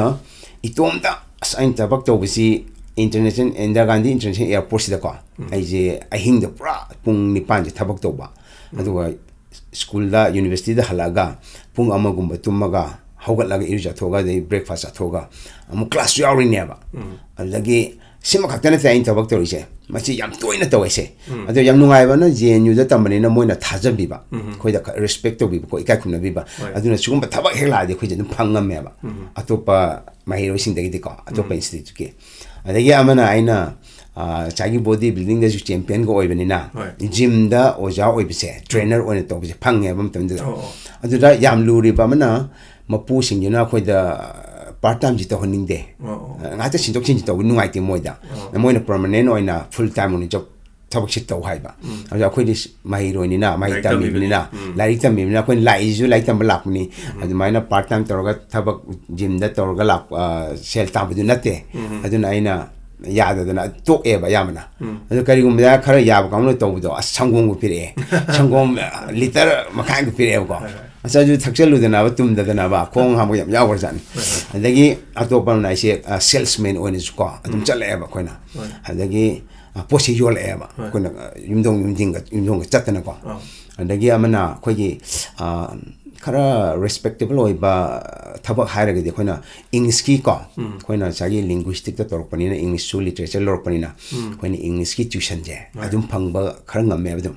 इतोमता sign तबक तोबसी International Indira Gandhi International Airport sida ko aije ahing da pura pung 9 je thabak toba aduga school da university da halaga pung amagumba tumaga hawgatlaga irja thoga de breakfast athoga amu class yawri neba adagi sima khaktana tain thabak torise machi yam toina tawise adu yam nungai ba na JNU da tambani na moina thajabi ba khoida respect to bi ko ikai khumna bi ba aduna sugumba thabak hela de khoi jenu phangam me ba atopa mahiro sing de ko atopa institute ke adagi amana aina chagi body building da champion go oibani na gym da oja oibise trainer on to bise phangye bam tam da aduda yam luri ba mana mapu sing yuna khoi da part time ji to honing de nga ta sinjok sin ji to nungai ti moida moina permanent oina full time on job tabak sit to hai ba aja khoi dis mai roi ni na mai tam ni na lai tam ni na khoi lai ju lai tam lak ni adu maina part time to ga tabak gym da to ga lak sel tam du na te adu na aina ꯌꯥꯗꯗꯅ ꯇꯣꯛꯑꯦꯕ ꯑꯌꯥꯝꯕꯅ ꯑꯗꯨ ꯀꯔꯤꯒꯨꯝꯕꯗ ꯈꯔ ꯌꯥꯕ ꯀꯥꯡꯕꯨꯅ ꯇꯧꯕꯗꯣ ꯑꯁ ꯁꯪꯒꯣꯝꯒ ꯄꯤꯔꯛꯑꯦ ꯁꯪꯒꯣꯝ ꯂꯤꯇꯔ ꯃꯈꯥꯏꯒ ꯄꯤꯔꯛꯑꯦꯕꯀꯣ ꯑꯁ ꯑꯗꯨ ꯊꯛꯆꯜꯂꯨꯗꯅꯕ ꯇꯨꯝꯗꯗꯅꯕ ꯈꯣꯡ ꯍꯥꯝꯕ ꯌꯥꯝ ꯌꯥꯎꯈ꯭ꯔꯖꯥꯠꯅꯤ ꯑꯗꯒꯤ ꯑꯇꯣꯞꯄ ꯑꯃꯅ ꯑꯩꯁꯦ ꯁꯦꯜꯁꯃꯦꯟ ꯑꯣꯏꯅꯁꯨꯀꯣ ꯑꯗꯨꯝ ꯆꯠꯂꯛꯑꯦꯕ ꯑꯩꯈꯣꯏꯅ ꯑꯗꯒꯤ ꯄꯣꯠꯁꯤ ꯌꯣꯜꯂꯛꯑꯦꯕ ꯑꯩꯈꯣꯏꯅ ꯌꯨꯝꯊꯣꯡ ꯆꯠꯇꯅꯀꯣ ꯑꯗꯒꯤ ꯑꯃꯅ ꯑꯩꯈꯣꯏꯒꯤ khara respectable oi ba thabak hairagadi khoina English ki ko khoina chagi linguistic ta torok panina English su literature lorok panina khoina English ki tuition je adum phangba khara ngamme adum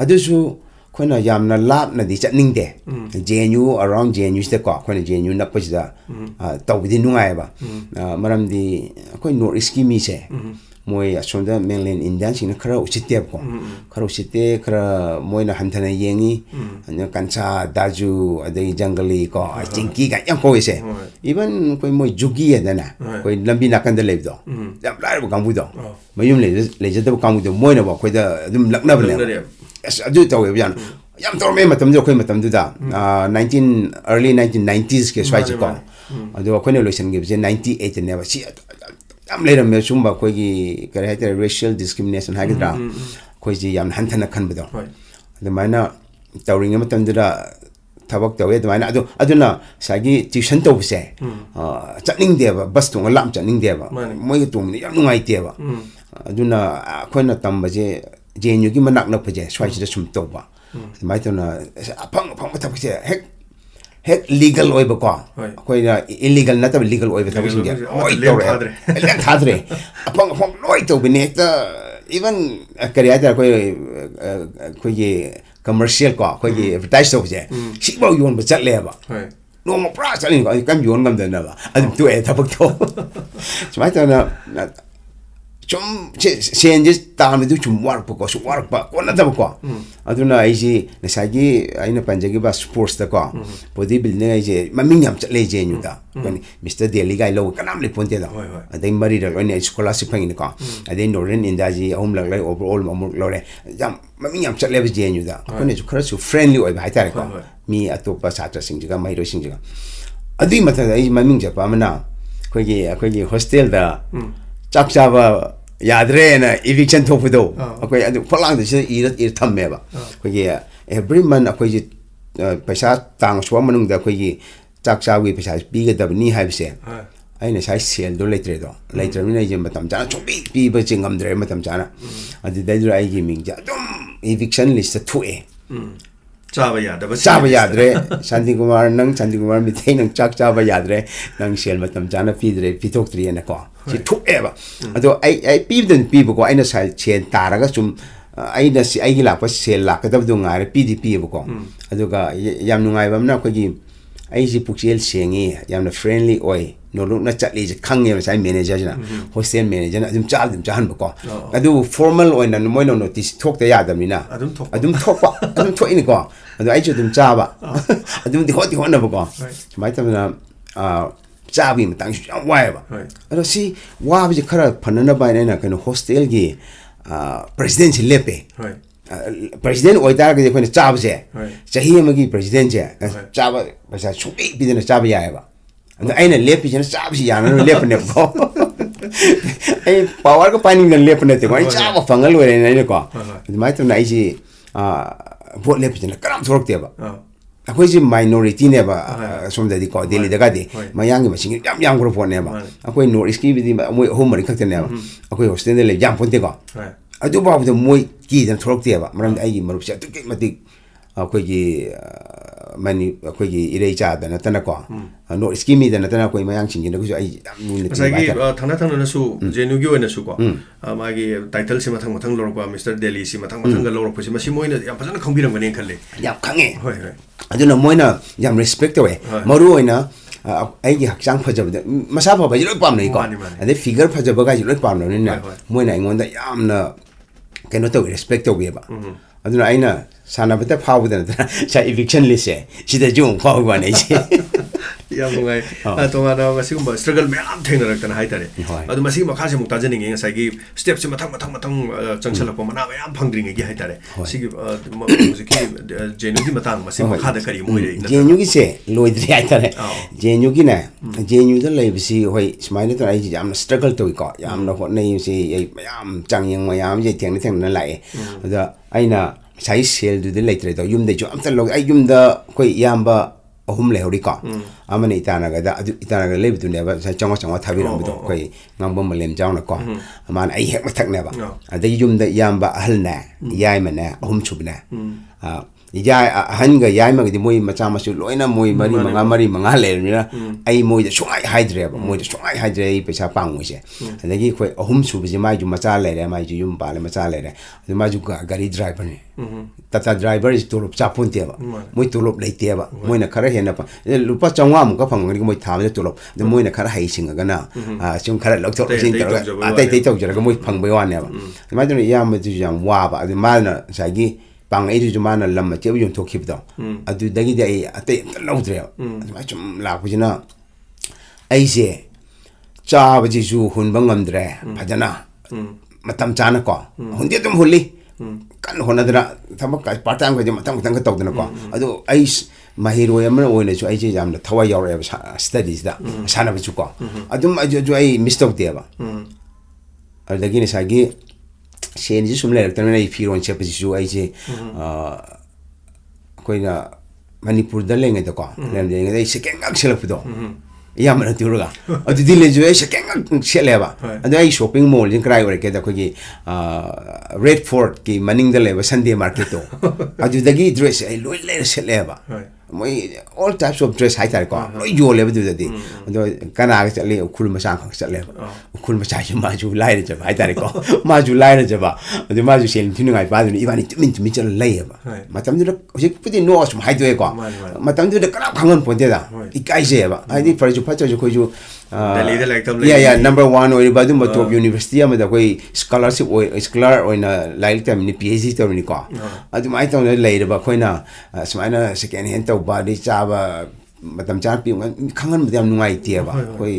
adu su khoina yamna lap na di chatning de JNU around JNU sta ko khoina JNU nak pajida tawdi nungai ba maram di khoi north east ki mi se moi asonda mainland Indian sing khara uchite ko khara uchite khara moi na hamthana yengi anya kancha daju adai jangali ko chinki ga yang ko ise even koi moi jugi adana koi lambi nakan da lebdo yam lai bu kangbu do mayum le je da kangbu do moi na ba koi da dum lakna ba le adu tawe yan yam tor me matam do koi matam du da early 1990s ke swai ko adu koi ne lotion ge 98 ne ba si am later me sumba koi gi kare ha racial discrimination ha gi da koi ji yam hanthana khan ba do adu maina tawring ma tam da tabak tawe da maina aduna sagi tuition to se chatning de ba bus tung lam chatning de ba moi gi tung ni yam nungai te ba aduna koi na tam ba je JNU gi manak na pje swai ji da sum to ba mai to na apang tabak se hek legal oi ba ko koi na illegal na ta legal oi ba ta sing ge oi to re len thadre apang loi to bine ta even kariya ta koi ge commercial ko koi ge advertise to je si ba yon ba chat le ba no mo pra chat ni ko kam yon ngam da na ba adu tu e ta bak to chmai ta na 좀 changes 다음에 좀 work 거 work 봐 권나다 거 아두나 이제 나사기 아이나 반자기 바 스포츠 거 보디 빌딩 이제 마밍냠 찰레 제뉴다 그 미스터 델리가 로 까남리 폰테다 아데 머리를 언니 스콜라십 팽이 거 아데 노른 인다지 홈락라이 오버올 마물 로레 ям 마밍냠 찰레 제뉴다 근데 저 크라스 프렌들리 오이 바이타레 거미 아토파 사자 싱지가 마이로 싱지가 아디 마타 이 마밍 잡아마나 거기 호스텔다 짝잡아 야드레나 eviction 토프도 아코이 아주 폴랑도 시 이 탐메바 거기 every month 아코이 पैसा तांग सुवा मनुंगदा कोई 짝짝위 पैसा 비게다니 하이세 아이네 사이 셀도 레트레도 레트레미나 이제 마탐 자나 좀비 비버 징감드레 마탐 자나 아디 데드라 아이기 민자 좀 eviction list 2A चाबा यादरे शांति कुमार मिथे नंग चाक चाबा यादरे नंग cell मतम जाना पीदरे पिथोक्त्रि न को सि थुएबा अदो आई पीबदन पीबो को आइना साइल चेन तारागा सुम आइना सि आइगी लापा सेल लाकदब दो ngaरे पीदी पीबो को अदोगा याम नुंगाइबा मना कोगी आई जि पुक्सेल सेंगी यामना फ्रेंडली ओय नोलुक न चटली जे खंगे साइ मैनेजर जना हॉस्टल मैनेजर अदुम चाहन बको अदु फॉर्मल ओइना मोइनो नोटिस थोक्ता यादमिना अदुम थोइनि को अदु आइ जुदुम चाबा अदुम दि होति होना बको समाइ तमना चाबि मतंग याम वायबा अदु सि वाबि खरा फनना बाइना कनो हॉस्टल गी president लेपे president oita ga khone chab je chahi amagi president je chaba basa chupi bidena chaba ya ba and aina lepi jena chab si yana lep ne ko ai power ko pani ne lep ne te ko ai chaba fangal were ne ko mai to nai ji vote lepi jena karam thorok te ba akhoi ji minority ne ba somda di ko delhi daga de mayang ma sing yam gro phone ne ba akhoi north east ki bi moi home mari khakte ne ba akhoi hostel ne le jam phone te ko adu babu de moi ki dan thorok te ba maram ai gi marup cha tu mati akhoi gi mani akhoi gi irei cha da na tana ko no scheme da na tana ko mayang sing ne ko ai nu ne sa gi thana na su jenu gi na su ko ma gi title si mathang lor ko Mr. Delhi si mathang ga lor ko si ma si moi na yam phajana khongbiram gane khalle yam khange hoi adu na moi na yam respect we maru oina ai gi hakchang phajab masa pha bajiro pam nei ko ade figure phajab ga jiro pam nei na moi na ingon da yam na keno to respect to ba aduna aina sana bata phawda na sa eviction list se sida jung phawba nei ji ꯌꯥꯝ ꯅꯨꯡꯉꯥꯏ ꯇꯣꯉꯥꯟꯅ ꯃꯁꯤꯒꯨꯝꯕ struggle ꯃꯌꯥꯝ ꯊꯦꯡꯅꯔꯛꯇꯅ ꯍꯥꯏꯇꯥꯔꯦ ꯑꯗꯣ ꯃꯁꯤꯒꯤ ꯃꯈꯥꯁꯦ ꯑꯃꯨꯛ ꯇꯥꯖꯅꯤꯡꯉꯦ ꯉꯁꯥꯏꯒꯤ ꯁ꯭ꯇꯦꯞꯁꯦ ꯃꯊꯪ ꯆꯪꯁꯜꯂꯛꯄ ꯃꯅꯥ ꯃꯌꯥꯝ ꯐꯪꯗ꯭ꯔꯤꯉꯩꯒꯤ ꯍꯥꯏꯇꯥꯔꯦ ꯁꯤꯒꯤ ꯍꯧꯖꯤꯛꯀꯤ ꯖꯦꯅꯨꯒꯤ ꯃꯇꯥꯡ ꯃꯁꯤ ꯃꯈꯥꯗ ꯀꯔꯤ ꯑꯃ ꯑꯣꯏꯔꯛꯏ ꯖꯦꯅꯨꯒꯤꯁꯦ ꯂꯣꯏꯗ꯭ꯔꯤ ꯍꯥꯏꯇꯥꯔꯦ ꯖꯦꯅꯨꯒꯤꯅꯦ ꯖꯦꯅꯨꯗ ꯂꯩꯕꯁꯤ ꯍꯣꯏ ꯁꯨꯃꯥꯏꯅ ꯇꯧꯔ ꯑꯩꯁꯦ ꯌꯥꯝꯅ ꯁ꯭ꯇ꯭ꯔꯒꯜ ꯇꯧꯏꯀꯣ ꯌꯥꯝꯅ ꯍꯣꯠꯅꯩꯁꯤ ꯑꯩ ꯃꯌꯥꯝ ꯆꯥꯡꯌꯦꯡ ꯃꯌꯥꯝꯁꯦ ꯊꯦꯡꯅ ꯂꯥꯛꯑꯦ ꯑꯗ ꯑꯩꯅ ꯉꯁꯥꯏ ꯁꯦꯜꯗꯨꯗꯤ ꯂꯩꯇ꯭ꯔꯦꯗꯣ ꯌꯨꯝꯗꯩꯁꯨ ꯑꯝꯇ ꯂꯧ ꯑꯩ ꯌꯨꯝꯗ ꯑꯩꯈꯣꯏ ꯏꯌꯥꯝꯕ ꯑꯍꯨꯝ ꯂꯩꯍꯧꯔꯤꯀꯣ ꯑꯃꯅ ꯏꯇꯥꯅꯒꯗ ꯑꯗꯨ ꯏꯇꯥꯅꯒꯗ ꯂꯩꯕꯗꯨꯅꯦꯕ ꯉꯁꯥꯏ ꯆꯥꯝꯃꯉꯥ ꯊꯥꯕꯤꯔꯝꯕꯗꯣ ꯑꯩꯈꯣꯏ ꯉꯥꯡꯕꯝ ꯃꯂꯦꯝ ꯆꯥꯎꯅꯀꯣ ꯃꯥꯅ ꯑꯩ ꯍꯦꯛ ꯃꯊꯛꯅꯦꯕ ꯑꯗꯒꯤ ꯌꯨꯝꯗ ꯏꯌꯥꯝꯕ ꯑꯍꯜꯅꯦ ꯌꯥꯏꯃꯅꯦ ꯑꯍꯨꯝ ꯁꯨꯕꯅꯦ ꯑꯍꯟꯒ ꯌꯥꯏꯃꯒꯗꯤ ꯃꯣꯏ ꯃꯆꯥ ꯃꯁꯨ ꯂꯣꯏꯅ ꯃꯣꯏ ꯃꯔꯤ ꯃꯉꯥ ꯂꯩꯔꯕꯅꯤ나 ꯑꯩ ꯃꯣꯏꯗ ꯁꯨꯡꯉꯥꯏ ꯍꯥꯏꯗ꯭ꯔꯦꯕ ꯃꯣꯏꯗ ꯁꯨꯡꯉꯥꯏ ꯍꯥꯏꯗ꯭ꯔꯦ ꯑꯩ ꯄꯩꯁꯥ ꯄꯥꯡꯉꯣꯏꯁꯦ ꯑꯗꯒꯤ ꯑꯩꯈꯣꯏ ꯑꯍꯨꯝ ꯁꯨꯕꯁꯦ ꯃꯥꯏꯁꯨ ꯃꯆꯥ ꯂꯩꯔꯦ ꯃꯥꯏꯁꯨ ꯌꯨꯝ ꯄꯥꯜꯂꯦ ꯃꯆꯥ ꯂꯩꯔꯦ ꯑꯗꯨ ꯃꯥꯁꯨ ꯒꯥꯔꯤ ꯗ꯭ꯔꯥꯏꯚꯔꯅꯤ ꯇꯥꯇꯥ ꯗ꯭ꯔꯥꯏꯚꯔꯁꯤ ꯇꯣꯂꯣꯞ ꯆꯥꯄꯣꯟꯇꯦꯕ ꯃꯣꯏ ꯇꯣꯂꯣꯞ ꯂꯩꯇꯦꯕ ꯃꯣꯏꯅ ꯈꯔ ꯍꯦꯟꯅ ꯂꯨꯄꯥ 500 ꯐꯪꯒꯅꯤ ꯃꯣꯏ ꯊꯥꯕꯗ ꯇꯣꯂꯣꯞ ꯑꯗꯨ ꯃꯣꯏꯅ ꯈꯔ ꯍꯩꯁꯤꯡꯉꯒꯅ ꯁꯨꯝ ꯈꯔ ꯂꯧꯊꯣꯛ ꯂꯧꯁꯤꯟ ꯇꯧꯔꯒ ꯑꯇꯩ ꯇꯧꯖꯔꯒ ꯃꯣꯏ ꯐꯪꯕꯩ ꯋꯥꯅꯦꯕ ꯑꯗꯨꯃꯥꯏꯅ ꯇꯧꯅ ꯏꯌꯥꯝꯕꯗꯨꯁꯨ ꯌꯥꯝ ꯋꯥꯕ ꯑꯗꯨ ꯃꯥꯅ ꯉꯁꯥꯏꯒꯤ ꯄꯥꯡꯉꯛꯏꯗꯨꯁꯨ ꯃꯥꯅ ꯂꯝ ꯑꯇꯦꯞꯄ ꯌꯣꯟꯊꯣꯛꯈꯤꯕꯗꯣ ꯑꯗꯨꯗꯒꯤꯗꯤ ꯑꯩ ꯑꯇꯩ ꯑꯝꯇ ꯂꯧꯗ꯭ꯔꯦꯕ ꯑꯗꯨꯃꯥꯏꯅ ꯁꯨꯝ ꯂꯥꯛꯄꯁꯤꯅ ꯑꯩꯁꯦ ꯆꯥꯕꯁꯤꯁꯨ ꯍꯨꯟꯕ ꯉꯝꯗ꯭ꯔꯦ ꯐꯖꯅ ꯃꯇꯝ ꯆꯥꯅꯀꯣ ꯍꯨꯟꯗꯤ ꯑꯗꯨꯝ ꯍꯨꯜꯂꯤ ꯀꯟꯅ ꯍꯣꯠꯅꯗꯅ ꯊꯕꯛ ꯄꯥꯔꯠ ꯇꯥꯏꯝꯈꯩꯗꯤ ꯃꯊꯪ ꯇꯧꯗꯅꯀꯣ ꯑꯗꯨ ꯑꯩ ꯃꯍꯩꯔꯣꯏ ꯑꯃ ꯑꯣꯏꯅꯁꯨ ꯑꯩꯁꯦ ꯌꯥꯝꯅ ꯊꯋꯥꯏ ꯌꯥꯎꯔꯛꯑꯦꯕ ꯁ꯭ꯇꯗꯤꯁꯤꯗ ꯁꯥꯟꯅꯕꯁꯨꯀꯣ ꯑꯗꯨꯝ ꯑꯩꯁꯨ ꯑꯩ ꯃꯤꯁ ꯇꯧꯗꯦꯕ ꯑꯗꯨꯗꯒꯤ ꯉꯁꯥꯏꯒꯤ ꯁꯦꯟꯁꯤ ꯁꯨꯝ ꯂꯩꯔꯛꯇꯕꯅꯤꯅ ꯑꯩ ꯐꯤꯔꯣꯟ ꯁꯦꯠꯄꯁꯤꯁꯨ ꯑꯩꯁꯦ ꯑꯩꯈꯣꯏꯅ ꯃꯅꯤꯄꯨꯔꯗ ꯂꯩꯉꯩꯗꯀꯣ ꯂꯩꯉꯩꯗ ꯑꯩ ꯁꯦꯀꯦꯟ ꯉꯥꯛ ꯁꯦꯠꯂꯛꯄꯗꯣ ꯏꯌꯥꯝꯕꯅ ꯇꯨꯔꯒ ꯑꯗꯨꯗꯤ ꯂꯩꯁꯨ ꯑꯩ ꯁꯦꯀꯦꯟ ꯉꯥꯛ ꯁꯦꯠꯂꯦꯕ ꯑꯗꯣ ꯑꯩ ꯁꯣꯞꯄꯤꯡ ꯃꯣꯜꯁꯤ ꯀꯗꯥꯏ ꯑꯣꯏꯔꯛꯀꯦꯗ ꯑꯩꯈꯣꯏꯒꯤ ꯔꯦꯗ ꯐꯣꯔꯠꯀꯤ ꯃꯅꯤꯡꯗ ꯂꯩꯕ ꯁꯟꯗꯦ ꯃꯥꯔꯀꯦꯠꯇꯣ ꯑꯗꯨꯗꯒꯤ ꯗ꯭ꯔꯦꯁꯁꯦ ꯑꯩ ꯂꯣꯏ ꯂꯩꯔ ꯁꯦꯠꯂꯦꯕ ꯃꯣꯏ ꯑꯣꯜ ꯇꯥꯏꯞꯁ ꯑꯣꯐ ꯗ꯭ꯔꯦꯁ ꯍꯥꯏꯇꯥꯔꯦꯀꯣ ꯂꯣꯏ ꯌꯣꯜꯂꯦꯕ ꯑꯗꯨꯗꯗꯤ ꯑꯗꯣ ꯀꯅꯥꯒ ꯆꯠꯂꯤ ꯎꯈ꯭ꯔꯨꯜ ꯃꯆꯥ ꯈꯛ ꯆꯠꯂꯦꯕ ꯎꯈ꯭ꯔꯨꯜ ꯃꯆꯥꯁꯨ ꯃꯥꯁꯨ ꯂꯥꯏꯔꯖꯕ ꯍꯥꯏꯇꯥꯔꯦꯀோ ꯃꯥꯁꯨ ꯂꯥꯏꯔꯖꯕ ꯑꯗꯨ ꯃꯥꯁꯨ ꯁꯦꯜ ꯊꯤ ꯅꯨꯡꯉꯥꯏ ꯄꯥꯗꯨꯅ ꯏꯕꯥꯅꯤ ꯇꯨꯃꯤꯟ ꯆꯠꯂ ꯂꯩꯌꯦꯕ ꯃꯇꯝꯗꯨꯗ ꯍꯧꯖꯤꯛꯄꯨꯗꯤ ꯅꯣꯛꯑ ꯁꯨꯝ ꯍꯥꯏꯗꯣꯛꯑꯦꯀꯣ ꯃꯇꯝꯗꯨꯗ ꯀꯅꯥꯝ ꯈꯪꯍꯟ ꯄꯣꯟꯇꯦꯗ ꯏꯀꯥꯏꯖꯩꯑꯕ ꯍꯥꯏꯗꯤ ꯐꯔꯁꯨ ꯐꯠꯇ꯭ꯔꯁꯨ ꯑꯩꯈꯣꯏꯁꯨ ꯅꯝꯕꯔ 1 ꯑꯣꯏꯔꯤꯕ ꯑꯗꯨꯝꯕ ꯇꯣꯞ ꯌꯨꯅꯤꯚꯔꯁꯤꯇꯤ ꯑꯃꯗ ꯑꯩꯈꯣꯏ ꯁ꯭ꯀꯣꯂꯔ ꯑꯣꯏꯅ ꯂꯥꯏꯔꯤꯛ ꯇꯝꯃꯤꯅꯤ PhD ꯇꯧꯔꯤꯅꯤꯀꯣ ꯑꯗꯨꯃꯥꯏꯅ ꯇꯧꯅ ꯂꯩꯔꯕ ꯑꯩꯈꯣꯏꯅ ꯁꯨꯃꯥꯏꯅ ꯁꯦꯀꯦꯟ ꯍꯦꯟ ꯇꯧꯕ ꯑꯗꯩ ꯆꯥꯕ ꯃꯇꯝ ꯆꯥꯅ ꯄꯤꯕ ꯈꯪꯍꯟꯕꯗ ꯌꯥꯝ ꯅꯨꯡꯉꯥꯏꯇꯦꯕ ꯑꯩꯈꯣꯏ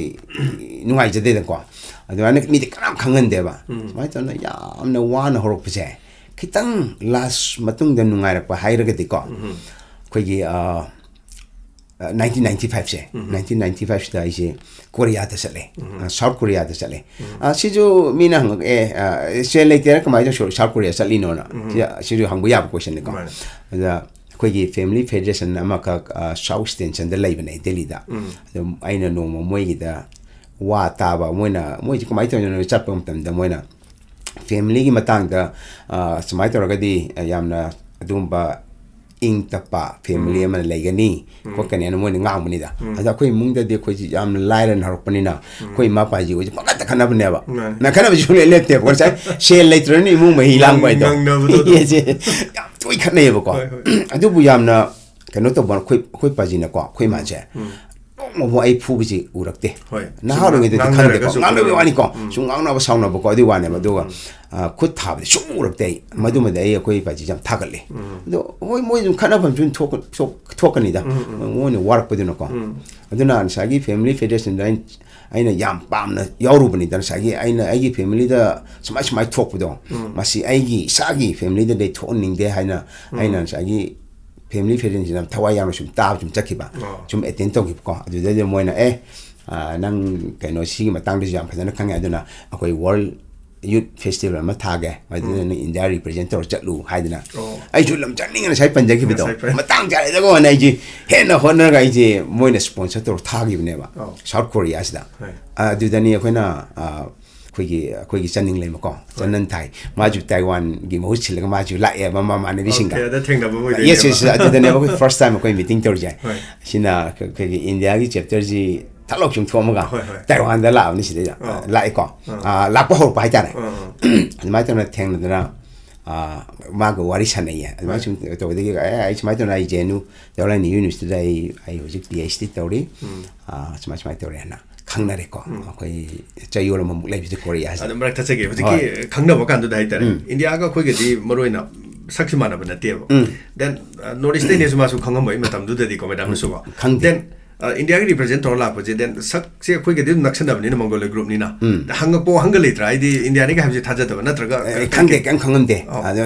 ꯅꯨꯡꯉꯥꯏꯖꯗꯦꯗꯀꯣ ꯑꯗꯨꯃꯥꯏꯅ ꯃꯤꯗꯤ ꯀꯅꯥꯝ ꯈꯪꯍꯟꯗꯦꯕ ꯁꯨꯃꯥꯏꯅ ꯇꯧꯅ ꯌꯥꯝꯅ ꯋꯥꯅ ꯍꯧꯔꯛꯄꯁꯦ खितंग लास्ट मतुंग द नुंगाइरक्पा हाइरगदिको अखोइगी 1995 से 1995 दा इसे कोरिया दा चले साउथ कोरिया दा चले सिजु मीना हंग से लेतेर कमाइ जो साउथ कोरिया चलिनो ना सिजु हंगबो याब क्वेश्चन निको दा अखोइगी फैमिली फेडरेशन अमका साउथ स्टेशन दा लेबने दिल्ली दा आइना नोमो मोइगी दा वा ताबा मोइजी कमाइ तनो चटप मतम दा मोइना फैमिली की मतंग दा समाइ तोरगदी यामना अदुंबा इंग तपा फैमिली अमन लेगनी कोकने न Moin ngamuni da ada khoi mung da de khoi ji yam lairan harpani na khoi ma pa ji ko pakat khana bne ba na khana bi jule lete ko sai she later ni mung mai lang bai do yes yam toi khane ba ko adu bu yam na kano to ban khoi pa ji na ko khoi ma je mo ai phu bi ji urakte na ha ro ngi de khande ko ngang de wani ko sung ngang na ba sauna ba ko adi wane ba do ga khut tha bi sung urakte madu ma de ai khoi pa ji jam thagalle do hoi moi jum khana pham jun thokani da mo ni warak pa dino ko aduna sagi family federation line aina yam pam na yauru bani dan sagi aina ai family da smai thok do masi ai gi sagi family da de thoning de haina aina sagi family federation nam thawai yam sum ta sum chakiba sum etin to gi ko adu de moina nang kaino si ma tang de jam phana khang aduna akoi world youth festival ma thage madina india representative chatlu haidina ai ju lam chaning na sai panja ki bido ma tang ja le go na ji he na honor ga ji moina sponsor to thagi bne ba south korea sida adu dani akoina अखोइगी चनिंग लेम को चनन Thai माजु Taiwan गी महु छिलग माजु लाए mama माने बिसिंगा yes yes अदने बको first time कोइ meeting तोर जाय सिना खगी India गी chapter जी थालोक जुम थोमगा Taiwan दा लावनि सिदे लाए को लापो हो पाइ तारे माइ तोना थेंगदना मागो वारी सनैया माइ सुम तो दे आई माइ तोना आई जेनु दौलानि यूनिवर्सिटी दai आई होजिक PhD तौरी समाज तौरे ना खंगनारे को अखोइ चयोल ममुक लेबि कोरिया अदम रक थचगे होजिकि खंगनबो कांदु दाइ तारे इंडिया का खोइगदि मरोइना सक्सिमाना बना तेबो देन नॉर्थ ईस्ट ने सुमासु खंगम बै मतम दुददि को मैडम सुगो देन इंडिया की रिप्रेजेंट तौर लापजे देन सक से अखोई के दिन नक्सनबनी न मंगोल ग्रुप नि ना हंगपो हंगलेत्रा आइदि इंडिया नि हाबजे थाजदब नत्रगा खंगे कं खंगमदे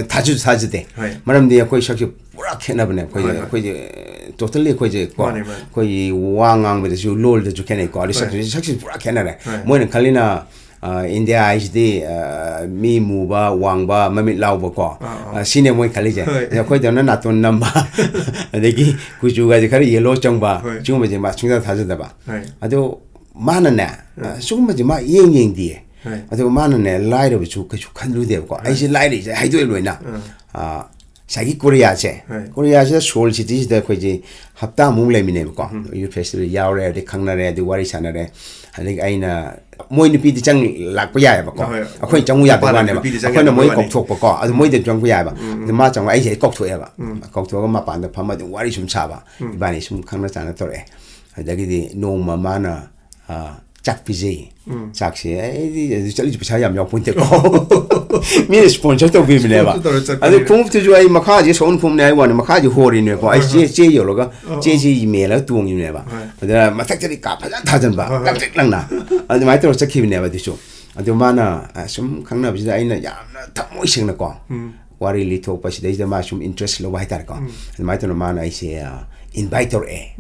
थाजु थाजदे मरमदि अखोई सकसे पूरा खेनबने अखोई टोटली अखोई जे को अखोई वांगांग बदसु लोल दजु खेने को ali सकसे पूरा खेनरे मोइन खलिना इंडिया आइसदि मी मुबा वांगबा ममित लाउबा को सिने मोइ खलिजे अखोई दना नातोन नंबा अदगी कुजुगा जे खरि येलो चंगबा चुम जे मा सुंदा थाजदबा अदो मानने सुम जे मा येंग येंग दिए अदो मानने लाइरबु छु कछु खनलुदे को आइसे लाइरि जे हाइदो लोइना सागी कोरिया से सोल सिटी से कोई जे हफ्ता मुंग ले मिने को यू फेस्टिवल यावरे दे खंगनरे दे वारी सानरे हने आइना मोइ निपि दि चंग लाक प याय बको अखोइ चंगु या बने बा अखोइ मोइ कok थोक बको अदु मोइ दे चंगु या बा मा चंग आइ जे कok थोय बा कok थोक मा पान द फम दे वारी सुम छाबा बानी सुम खंगना चाना तोरे अदगी दि नोमा माना ꯆꯥꯛ ꯄꯤꯖꯩ ꯆꯥꯛꯁꯦ ꯑꯩꯗꯤ ꯆꯠꯂꯤꯁꯦ ꯄꯩꯁꯥ ꯌꯥꯝ ꯌꯥꯎꯄꯣꯟꯇꯦ ꯃꯤꯅ ꯁ꯭ꯄꯣꯟꯁꯔ ꯇꯧꯕꯤꯕꯅꯦꯕ ꯑꯗꯨ ꯈꯣꯡꯎꯞꯇꯨꯁꯨ ꯑꯩ ꯃꯈꯥꯁꯦ ꯁꯣꯟ ꯈꯣꯡꯎꯞꯅꯦ ꯍꯥꯏ ꯋꯥꯅꯤ ꯃꯈꯥꯁꯦ ꯍꯣꯔꯤꯅꯦꯀꯣ ꯑꯩ ꯆꯦ ꯌꯧꯔꯒ ꯆꯦꯁꯤ ꯃꯦꯜꯂꯒ ꯇꯣꯡꯉꯤꯕꯅꯦꯕ ꯑꯗꯨꯅ ꯃꯊꯛꯇꯗꯤ ꯀꯥ ꯐꯖꯅ ꯊꯥꯖꯟꯕ ꯂꯪꯇ꯭ꯔꯤꯛ ꯂꯪꯅ ꯑꯗꯨꯃꯥꯏꯅ ꯇꯧꯔ ꯆꯠꯈꯤꯕꯅꯦꯕ ꯑꯗꯨꯁꯨ ꯑꯗꯨ ꯃꯥꯅ ꯁꯨꯝ ꯈꯪꯅꯕꯁꯤꯗ ꯑꯩꯅ ꯌꯥꯝꯅ ꯊꯃꯣꯏ ꯁꯦꯡꯅꯀꯣ ꯋꯥꯔꯤ ꯂꯤꯊꯣꯛꯄꯁꯤꯗꯩꯁꯤꯗ ꯃꯥ ꯁꯨꯝ ꯏꯟꯇꯔꯦꯁ ꯂꯧꯕ ꯍꯥꯏꯇꯥꯔꯦꯀꯣ ꯑꯗꯨꯃꯥꯏꯅ ꯇꯧꯅ ꯃꯥꯅ ꯑꯩꯁꯦ invite ꯇꯧꯔꯛꯑꯦ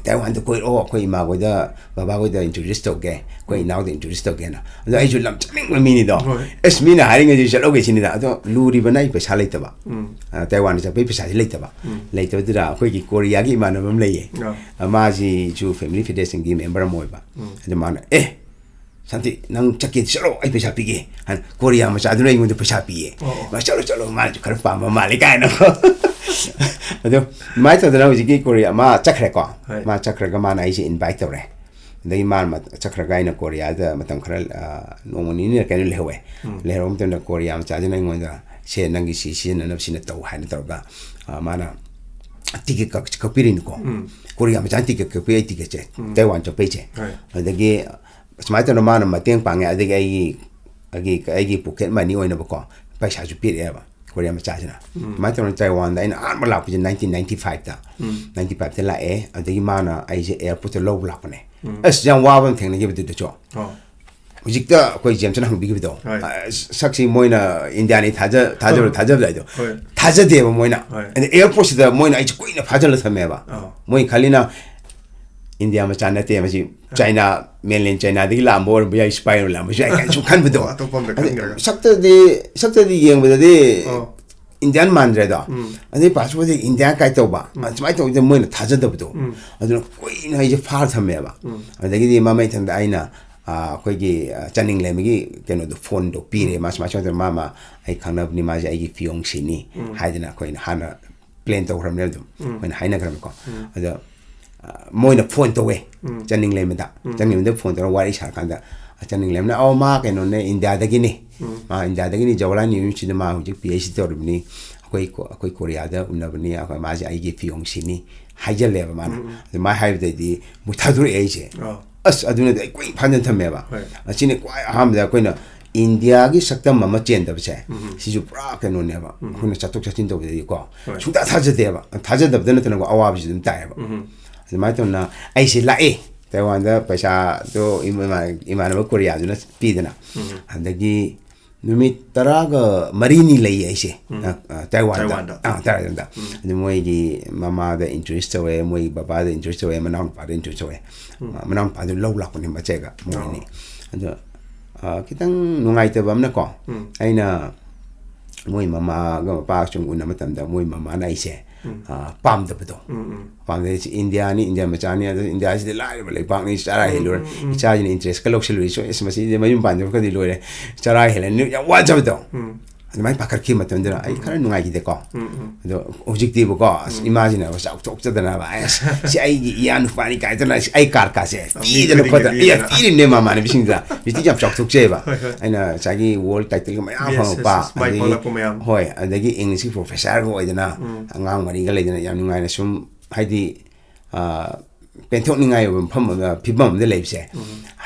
ꯇꯥꯏꯋꯥꯟꯗ ꯀꯣꯏꯔꯛꯑꯣ ꯑꯩꯈꯣꯏ ꯏꯃꯥꯈꯣꯏꯗ ꯕꯕꯥꯈꯣꯏꯗ introduce ꯇꯧꯒꯦ ꯑꯩꯈꯣꯏ ꯏꯅꯥꯎꯗ introduce ꯇꯧꯒꯦꯅ ꯑꯗꯣ ꯑꯩꯁꯨ ꯂꯝ ꯆꯠꯅꯤꯡꯕ ꯃꯤꯅꯤꯗꯣ ꯑꯁ ꯃꯤꯅ ꯍꯥꯏꯔꯤꯉꯩꯗꯤ ꯆꯠꯂꯧꯒꯦ ꯁꯤꯅꯤꯗ ꯑꯗꯣ ꯂꯨꯔꯤꯕꯅ ꯑꯩ ꯄꯩꯁꯥ ꯂꯩꯇꯕ ꯇꯥꯏꯋꯥꯟꯗ ꯆꯠꯄꯒꯤ ꯄꯩꯁꯥꯁꯤ ꯂꯩꯇꯕꯗꯨꯗ ꯑꯩꯈꯣꯏꯒꯤ ꯀꯣꯔꯤꯌꯥꯒꯤ ꯏꯃꯥꯟꯅꯕ ꯑꯃ ꯂꯩꯌꯦ ꯃꯥꯁꯤꯁꯨ ꯐꯦꯃꯤꯂꯤ ꯐꯦꯗꯔꯦꯁꯟꯒꯤ ꯃꯦꯝꯕꯔ ꯑꯃ ꯑꯣꯏꯕ ꯑꯗꯣ ꯃꯥꯅ Santi, nang cakit selalu, ay pesa pigi. Han, Korea macam ada yang untuk pesa pigi. Macam calo mal juga kerja pam malik kan. Aduh, mai tu dah uji Korea, ma cakre ko, ma cakre ko mana isi invite tu re. Dari mana cakre ko ina Korea ada macam kerja nomor ini kan lewe. Lewe macam tu Korea macam ada yang untuk saya nang isi nang sini tahu hai tahu ga mana tiket kapirin ko. Korea macam tiket kapir tiket je. Taiwan tu peje. Adagi Semacam mana mateng pangai ada lagi Phuket mana ni orang nak paisa jupit ya ba Korea macam mana macam Taiwan dah ini arma lapu je 1995 dah 95 telah ada mana aje airport low lapu ni yang wawang tengah ni betul betul Ujikta kau jam sana hang bigi betul saksi moina India ni thaja dah itu thaja dia moina airport dah moina aje kau ini thaja lah sama ba moi kali na India macam mana tu macam China mainland China di lambo orang punya spy lambo saya kan sukan betul. Sakta di yang betul di Indian mandre dah. Ada pasal di India kaya tu ba. Macam itu dia mula taja tu betul. Ada koi na ini far sama ba. Ada jadi mama itu dah aina koi ki canning lagi kena tu phone tu pire macam tu mama ai kanap ni macam ai fiong sini. Hai dia nak koi na hana plane tu orang ni tu. Koi na hai nak kerana kau. Ada Moina phone to we chaning le meda chaning de phone to wari sha kan da chaning le na ma ke no ne India da gini ma India da gini Jawaharlal University ma hu PhD to ni akoi Korea da unna bani akoi ma ji ai gi fiong sini haja le ba ma ma hai de di muthadur ai je as aduna de koi phan tham me ba achine kwai ham da koi na India ki saktam mama chen da bche si ju pra ke no ne ba khuna chatok chachin to de ko chuda thaja de ba thaja da de na ko awa bi dum tai ba Semacam na, aisi lai, Taiwan dah pasal tu iman Korea tu na pide na. Andagi numit teraga marini lai aisi, Taiwan dah, Taiwan dah. Jadi moi di mama ada interest away, moi bapa ada interest away, menang pada interest away, menang pada lau lah pun ni macam ga moi ni. Jadi kita nungai tu bam na ko, aina moi mama gam pa chung una matam dah moi mama na aisi. Pam tu betul. Pam dari India macam ni ada India sih lari balik pang ni cara hiluran. Cara ni interest kalau selalu isu masih dia macam panjang kau diluar. Cara hiluran ni yang wajib betul. Ada pakar kim macam tu. Ay kerana nungai kita kau. Itu objektif kau. Imagine apa sah cok cok dan apa. Si ay ian ufani kaya tu na ay karkas eh. Tidak nak kata. Iya tidak ni mama ni bising dah. Bising jam cok cok je ba. Ay na sagi world title kau apa apa. Hoi. Ada lagi English professor kau ada na. Angang mari kalau ada yang nungai na sum. Haidi pentok ni ngai pam pibam de lebse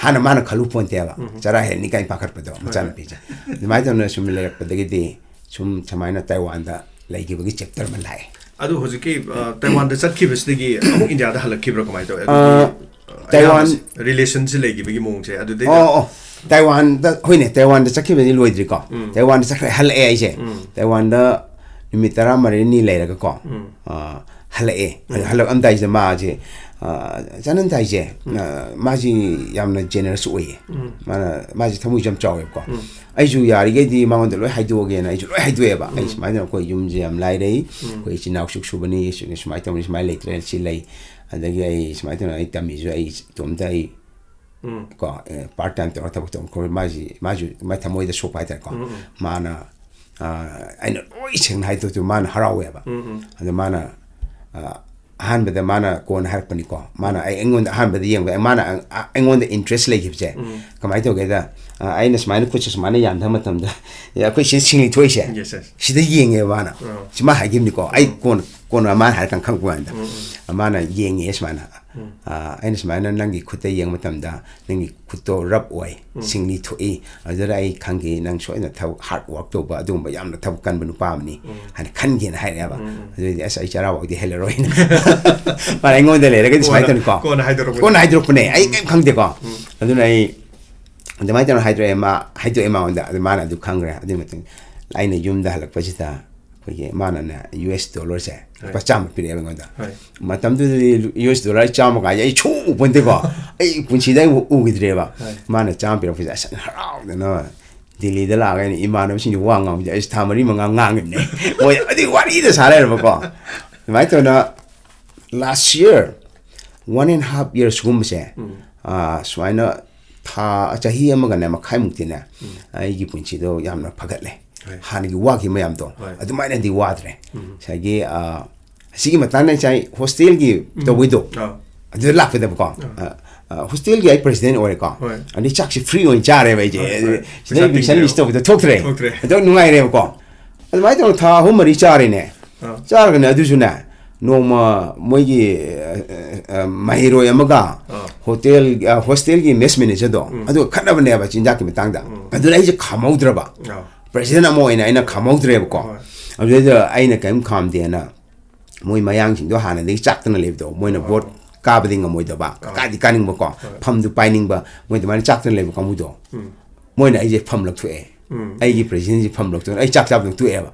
hana mana khalu pon te ba cara he ni kai pakar pedo macam ni mai tu na sum le pada gidi sum chamaina Taiwan da lagi bagi chapter man lai ꯑꯗꯨ ꯍꯧꯖꯤꯛꯀꯤ ꯇꯥꯏꯋꯥꯟꯗ ꯆꯠꯈꯤꯕꯁꯤꯗꯒꯤ ꯑꯃꯨꯛ ꯏꯟꯗꯤꯌꯥꯗ ꯍꯜꯂꯛꯈꯤꯕ꯭ꯔꯥ ꯀꯃꯥꯏꯅ ꯇꯧꯋꯦ Taiwan ꯔꯤꯂꯦꯁꯟꯁꯤ ꯂꯩꯈꯤꯕꯒꯤ ꯃꯑꯣꯡꯁꯦ ꯑꯗꯨꯗꯩ ꯇꯥꯏꯋꯥꯟꯗ ꯍꯣꯏꯅꯦ ꯇꯥꯏꯋꯥꯟꯗ ꯆꯠꯈꯤꯕꯗꯤ ꯂꯣꯏꯗ꯭ꯔꯤꯀꯣ ꯇꯥꯏꯋꯥꯟꯗ ꯆꯠꯈ꯭ꯔꯦ ꯍꯜꯂꯛꯑꯦ ꯑꯩꯁꯦ ꯇꯥꯏꯋꯥꯟꯗ ꯅꯨꯃꯤꯠ 14 ꯂꯩꯔꯒꯀꯣ ꯍꯜꯂꯛꯑꯦ ꯍꯜꯂꯛꯑꯝꯗꯥꯏꯁꯤꯗ ꯃꯥꯁꯦ ꯆꯥꯅꯟꯗꯥꯏꯁꯦ ꯃꯥꯁꯤ ꯌꯥꯝꯅ ꯖꯦꯅꯔꯁ ꯑꯣꯏꯌꯦ ꯃꯥꯁꯤ ꯊꯃꯣꯏꯁꯨ ꯌꯥꯝ ꯆꯥꯎꯋꯦꯕꯀꯣ ꯑꯩꯁꯨ ꯌꯥꯔꯤꯈꯩꯗꯤ ꯃꯉꯣꯟꯗ ꯂꯣꯏ ꯍꯥꯏꯗꯣꯛꯑꯒꯦꯅ ꯑꯩꯁꯨ ꯂꯣꯏ ꯍꯥꯏꯗꯣꯛꯑꯦꯕ ꯑꯩ ꯁꯨꯃꯥꯏꯅ ꯑꯩꯈꯣꯏ ꯌꯨꯝꯁꯦ ꯌꯥꯝ ꯂꯥꯏꯔꯩ ꯑꯩꯈꯣꯏ ꯏꯆꯤꯟ ꯏꯅꯥꯎ ꯁꯨꯕꯅꯤ ꯁꯨꯃꯥꯏꯅ ꯇꯧꯕꯅꯤ ꯁꯨꯃꯥꯏꯅ ꯂꯩꯇ꯭ꯔꯦ ꯁꯤ ꯂꯩ ꯑꯗꯒꯤ ꯑꯩ ꯁꯨꯃꯥꯏꯅ ꯇꯧꯅ ꯑꯩ ꯇꯝꯃꯤꯁꯨ ꯑꯩ ꯏꯇꯣꯝꯇ ꯑꯩ ꯀꯣ ꯄꯥꯔꯠ ꯇꯥꯏꯝ ꯇꯧꯔꯒ ꯊꯕꯛ ꯇꯧꯈ꯭ꯔꯦ ꯃꯥꯁꯨ ꯃꯥꯏ ꯊꯃꯣꯏꯗ ꯁꯣꯛꯄ ꯍꯥꯏꯇꯥꯔꯦꯀꯣ ꯃꯥꯅ ꯑꯩꯅ ꯂꯣꯏ ꯁꯦꯡꯅ ꯍꯥꯏꯗꯣꯛꯇꯨ ꯃꯥꯅ ꯍꯔꯥꯎꯋꯦꯕ ꯑꯗꯣ ꯃꯥꯅ ꯑꯍꯥꯟꯕꯗ ꯃꯥꯅ ꯀꯣꯟꯅ ꯍꯥꯏꯔꯛꯄꯅꯤꯀꯣ ꯃꯥꯅ ꯑꯩꯉꯣꯟꯗ ꯑꯍꯥꯟꯕꯗ ꯌꯦꯡꯕ ꯃꯥꯅ ꯑꯩꯉꯣꯟꯗ ꯏꯟꯇꯔꯦꯁ ꯂꯩꯈꯤꯕꯁꯦ ꯀꯃꯥꯏꯅ ꯇꯧꯒꯦꯗ ꯑꯩꯅ ꯁꯨꯃꯥꯏꯅ ꯈꯨꯠꯁꯦ ꯁꯨꯃꯥꯏꯅ ꯌꯥꯟꯊꯕ ꯃꯇꯝꯗ ꯑꯩꯈꯣꯏ ꯁꯤ ꯁꯤꯡꯂꯤ ꯊꯣꯛꯏꯁꯦ ꯁꯤꯗ ꯌꯦꯡꯉꯦꯕ ꯃꯥꯅ ꯁꯨꯃꯥꯏꯅ ꯍꯥꯏꯈꯤꯕꯅꯤꯀꯣ ꯑꯩ ꯀꯣꯟꯅ ꯃꯥꯅ ꯍꯥꯏꯔꯀꯥꯟ ꯈꯪꯉꯛꯄ ꯀꯥꯟꯗ ꯃꯥꯅ ꯌꯦꯡꯉꯦ ꯁꯨꯃꯥꯏꯅ ꯑꯩꯅ ꯁꯨꯃꯥꯏꯅ ꯅꯪꯒꯤ ꯈꯨꯠꯇ ꯌꯦꯡꯕ ꯃꯇꯝꯗ ꯅꯪꯒꯤ ꯈꯨꯠꯇꯣ ꯔꯞ ꯑꯣꯏ ꯁꯤꯡꯂꯤ ꯊꯣꯛꯏ ꯑꯗꯨꯗ ꯑꯩ ꯈꯪꯈꯤ ꯅꯪ ꯁꯣꯏꯅ ꯊꯕꯛ ꯍꯥꯔꯠ ꯋꯥꯔꯛ ꯇꯧꯕ ꯑꯗꯨꯒꯨꯝꯕ ꯌꯥꯝꯅ ꯊꯕꯛ ꯀꯟꯕ ꯅꯨꯄꯥ ꯑꯃꯅꯤ ꯍꯥꯏꯅ ꯈꯟꯒꯦꯅ ꯍꯥꯏꯔꯛꯑꯦꯕ ꯑꯗꯨꯗꯤ ꯑꯁ ꯑꯩ ꯆꯔꯥꯐꯥꯎꯗꯤ ꯍꯦꯜꯂꯔꯣꯏꯅ ꯃꯥꯅ ꯑꯩꯉꯣꯟꯗ ꯂꯩꯔꯒꯗꯤ ꯁꯨꯃꯥꯏꯅ ꯇꯧꯅꯤꯀꯣ ꯀꯣꯟꯅ ꯍꯥꯏꯗꯣꯔꯛꯄꯅꯦ ꯑꯩ ꯀꯩꯝ ꯈꯪꯗꯦꯀꯣ ꯑꯗꯨꯅ ꯑꯩ ꯑꯗꯨꯃꯥꯏꯅ ꯇꯧꯅ ꯍꯥꯏꯗꯣꯛꯑꯦ ꯃꯉꯣꯟꯗ ꯑꯗꯨ ꯃꯥꯅ ꯑꯗꯨ ꯈꯪꯈ꯭ꯔꯦ ꯑꯗꯨꯒꯤ ꯃꯇꯨꯡ ꯑꯩꯅ ꯌꯨꯝꯗ ꯍꯜꯂꯛꯄꯁꯤꯗ ꯑꯩꯈꯣꯏꯒꯤ ꯃꯥꯅꯅꯦ $100 ꯂꯨꯄꯥ 100 ꯄꯤꯔꯛꯑꯦꯕ ꯑꯩꯉꯣꯟꯗ ꯃꯇꯝꯗꯨꯗꯗꯤ $100 100 ꯀꯥꯏꯁꯦ ꯑꯩ ꯁꯨꯡꯎ ꯎꯄꯣꯟꯇꯦꯀꯣ ꯑꯩ ꯄꯨꯟꯁꯤꯗ ꯑꯩ ꯎꯈꯤꯗ꯭ꯔꯦꯕ ꯃꯥꯅ 100 ꯄꯤꯔꯛꯄꯁꯦ ꯑꯁ ꯍꯔꯥꯎꯗꯅ ꯗꯤꯜꯂꯤꯗ ꯂꯥꯛꯑꯒ ꯑꯩꯅ ꯏꯃꯥꯟꯅꯕꯁꯤꯡꯁꯨ ꯋꯥ ꯉꯥꯡꯕꯁꯦ ꯑꯩꯁ ꯊꯥ 4-5 ꯉꯥꯡꯉꯤꯕꯅꯦ ꯃꯣꯏ ꯑꯗꯨꯒꯤ ꯋꯥꯔꯤꯗ ꯁꯥ ꯂꯩꯔꯕꯀꯣ ꯑꯗꯨꯃꯥꯏꯅ ꯇꯧꯅ ꯂꯥꯁ ꯌꯔ 1.5 yearsꯒꯨꯝꯕꯁꯦ ꯁꯨꯃꯥꯏꯅ ꯆꯍꯤ ꯑꯃꯒꯅꯦ ꯃꯈꯥꯏꯃꯨꯛꯇꯤꯅꯦ ꯑꯩꯒꯤ ꯄꯨꯟꯁꯤꯗꯣ ꯌꯥꯝꯅ ꯐꯒꯠꯂꯦ ꯍꯥꯟꯅꯒꯤ ꯋꯥꯈꯤꯕ ꯃꯌꯥꯝꯗꯣ ꯑꯗꯨꯃꯥꯏꯅꯗꯤ ꯋꯥꯗ꯭ꯔꯦ ꯉꯁꯥꯏꯒꯤ ꯑꯁꯤꯒꯤ ꯃꯇꯥꯡꯗ ꯉꯁꯥꯏ ꯍꯣꯁꯇꯦꯜꯒꯤ ꯇꯧꯕꯩꯗꯣ ꯑꯗꯨꯗ ꯂꯥꯛꯄꯗꯕꯀꯣ ꯍꯣꯁꯇꯦꯜꯒꯤ ꯑꯩ ꯄ꯭ꯔꯦꯁꯤꯗꯦꯟ ꯑꯣꯏꯔꯦꯀꯣ ꯑꯗꯩ ꯆꯥꯛꯁꯤ ꯐ꯭ꯔꯤ ꯑꯣꯏꯅ ꯆꯥꯔꯦꯕ ꯑꯩꯁꯦ ꯁꯤꯗ ꯏꯕꯤꯛꯁꯟ ꯂꯤꯁ ꯇꯧꯕꯗꯣ ꯊꯣꯛꯇ꯭ꯔꯦ ꯑꯗꯨ ꯅꯨꯡꯉꯥꯏꯔꯦꯕꯀꯣ ꯑꯗꯨꯃꯥꯏꯅ ꯇꯧꯅ ꯊꯥ 3-4 ꯆꯥꯔꯦꯅꯦ ꯆꯥꯔꯒꯅꯦ ꯑꯗꯨꯁꯨꯅꯦ ꯅꯣꯡꯃ ꯃꯣꯏꯒꯤ ꯃꯍꯩꯔꯣꯏ ꯑꯃꯒ ꯍꯣꯁꯇꯦꯜꯒꯤ ꯃꯦꯁ ꯃꯦꯅꯦꯖꯔꯗꯣ ꯑꯗꯨꯒ ꯈꯠꯅꯕꯅꯦꯕ ꯆꯤꯟꯖꯥꯛꯀꯤ ꯃꯇꯥꯡꯗ ꯑꯗꯨꯅ ꯑꯩꯁꯦ ꯈꯥꯝꯍꯧꯗ꯭ꯔꯕ ꯄ꯭ꯔꯦꯁꯤꯗꯦꯟ ꯑꯃ ꯑꯣꯏꯅ ꯑꯩꯅ ꯈꯥꯝꯍꯧꯗ꯭ꯔꯦꯕꯀꯣ ꯑꯗꯨꯗꯩꯗ ꯑꯩꯅ ꯀꯔꯤꯝ ꯈꯥꯝꯗꯦꯅ ꯃꯣꯏ ꯃꯌꯥꯡꯁꯤꯡꯗꯣ ꯍꯥꯟꯅꯗꯒꯤ ꯆꯥꯛꯇꯅ ꯂꯩꯕꯗꯣ ꯃꯣꯏꯅ ꯕꯣꯠ ꯀꯥꯕꯗꯤ ꯉꯝꯃꯣꯏꯗꯕ ꯀꯥꯗꯤ ꯀꯥꯅꯤꯡꯕꯀꯣ ꯐꯝꯗꯨ ꯄꯥꯏꯅꯤꯡꯕ ꯃꯣꯏ ꯑꯗꯨꯃꯥꯏꯅ ꯆꯥꯛꯇꯅ ꯂꯩꯕ ꯀꯥꯡꯕꯨꯗꯣ ꯃꯣꯏꯅ ꯑꯩꯁꯦ ꯐꯝ ꯂꯧꯊꯣꯛꯑꯦ ꯑꯩꯒꯤ ꯄ꯭ꯔꯦꯁꯤꯗꯦꯟꯁꯤ ꯐꯝ ꯂꯧꯊꯣꯛꯑꯦ ꯑꯩ ꯆꯥꯛ ꯆꯥꯕꯗ ꯇꯣꯛꯑꯦꯕ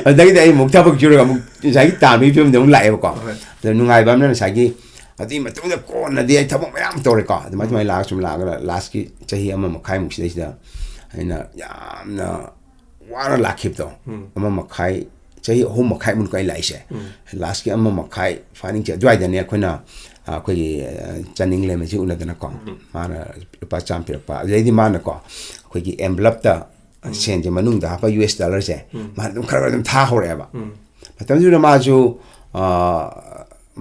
ꯑꯗꯨꯗꯒꯤꯗꯤ ꯑꯩ ꯑꯃꯨꯛ ꯊꯕꯛ ꯁꯨꯔꯒ ꯑꯃꯨꯛ ꯉꯁꯥꯏꯒꯤ ꯇꯥꯟꯕꯒꯤ ꯐꯤꯕꯝꯗ ꯑꯃꯨꯛ ꯂꯥꯛꯑꯦꯕꯀꯣ ꯑꯗ ꯅꯨꯡꯉꯥꯏꯕ ꯑꯃꯅ ꯉꯁꯥꯏꯒꯤ ꯑꯗꯨꯒꯤ ꯃꯇꯨꯡꯗ ꯀꯣꯟꯅꯗꯤ ꯑꯩ ꯊꯕꯛ ꯃꯌꯥꯝ ꯇꯧꯔꯦꯀꯣ ꯑꯗꯨꯃꯥꯏꯅ ꯂꯥꯛꯑꯒ ꯁꯨꯝ ꯂꯥꯛꯑꯒ ꯂꯥꯁꯀꯤ ꯆꯍꯤ 1.5 ꯁꯤꯗꯩꯁꯤꯗ ꯑꯩꯅ ꯌꯥꯝꯅ ꯋꯥꯅ ꯂꯥꯛꯈꯤꯕꯗꯣ 1.5 ꯆꯍꯤ 3.5 ꯃꯨꯛ ꯑꯩ ꯂꯥꯛꯏꯁꯦ ꯂꯥꯁꯀꯤ 1.5 ꯐꯥꯏꯅꯤꯡꯁꯦ ꯑꯗꯨꯋꯥꯏꯗꯅꯦ ꯑꯩꯈꯣꯏꯒꯤ ꯆꯅꯤꯡ ꯂꯦꯝꯃꯁꯤ ꯎꯅꯗꯅꯀꯣ ꯃꯥꯅ ꯂꯨꯄꯥ 100 ꯄꯤꯔꯛꯄ ꯑꯗꯨꯗꯩꯗꯤ ꯃꯥꯅꯀꯣ ꯑꯩꯈꯣꯏꯒꯤ ꯑꯦꯟꯚꯂꯞꯇ ꯁꯦꯟꯁꯦ ꯃꯅꯨꯡꯗ ꯍꯥꯞꯄ $US ꯃꯥꯅ ꯑꯗꯨꯝ ꯈꯔ ꯑꯗꯨꯝ ꯊꯥꯍꯧꯔꯛꯑꯦꯕ ꯃꯇꯝꯗꯨꯗ